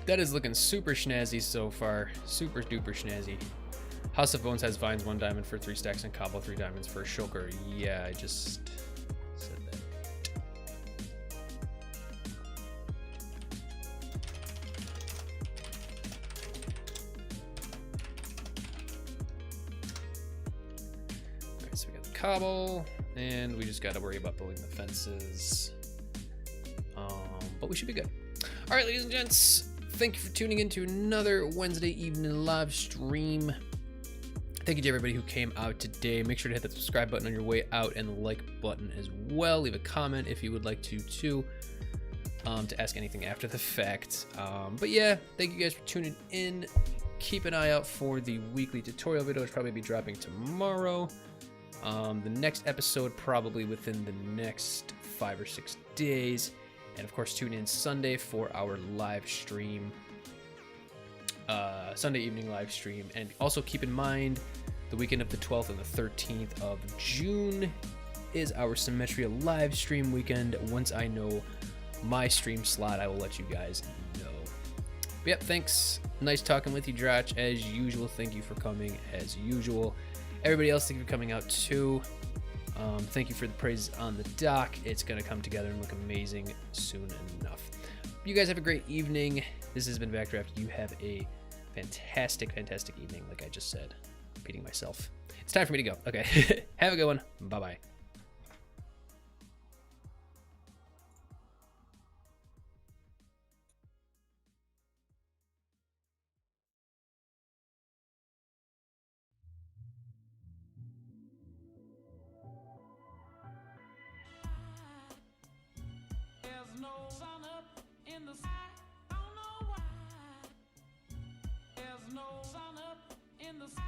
That is looking super snazzy so far. Super duper snazzy. House of Bones has vines 1 diamond for 3 stacks and cobble 3 diamonds for a shulker. Yeah, I just said that. So we got the cobble, and we just got to worry about building the fences. But we should be good. All right, ladies and gents, thank you for tuning in to another Wednesday evening live stream. Thank you to everybody who came out today. Make sure to hit that subscribe button on your way out and the like button as well. Leave a comment if you would like to ask anything after the fact. But yeah, thank you guys for tuning in. Keep an eye out for the weekly tutorial video, which will probably be dropping tomorrow. The next episode probably within the next 5 or 6 days. And of course, tune in Sunday for our live stream. Sunday evening live stream. And also keep in mind, the weekend of the 12th and the 13th of June is our Symmetria live stream weekend. Once I know my stream slot, I will let you guys know. But yep, thanks. Nice talking with you, Drach, as usual. Thank you for coming, as usual. Everybody else, thank you for coming out too. Thank you for the praise on the dock. It's going to come together and look amazing soon enough. You guys have a great evening. This has been Backdraft. You have a fantastic, fantastic evening, like I just said. Repeating myself. It's time for me to go. Okay. Have a good one. Bye-bye. There's no sun up in the sky, don't know why. There's no sun up in the sky.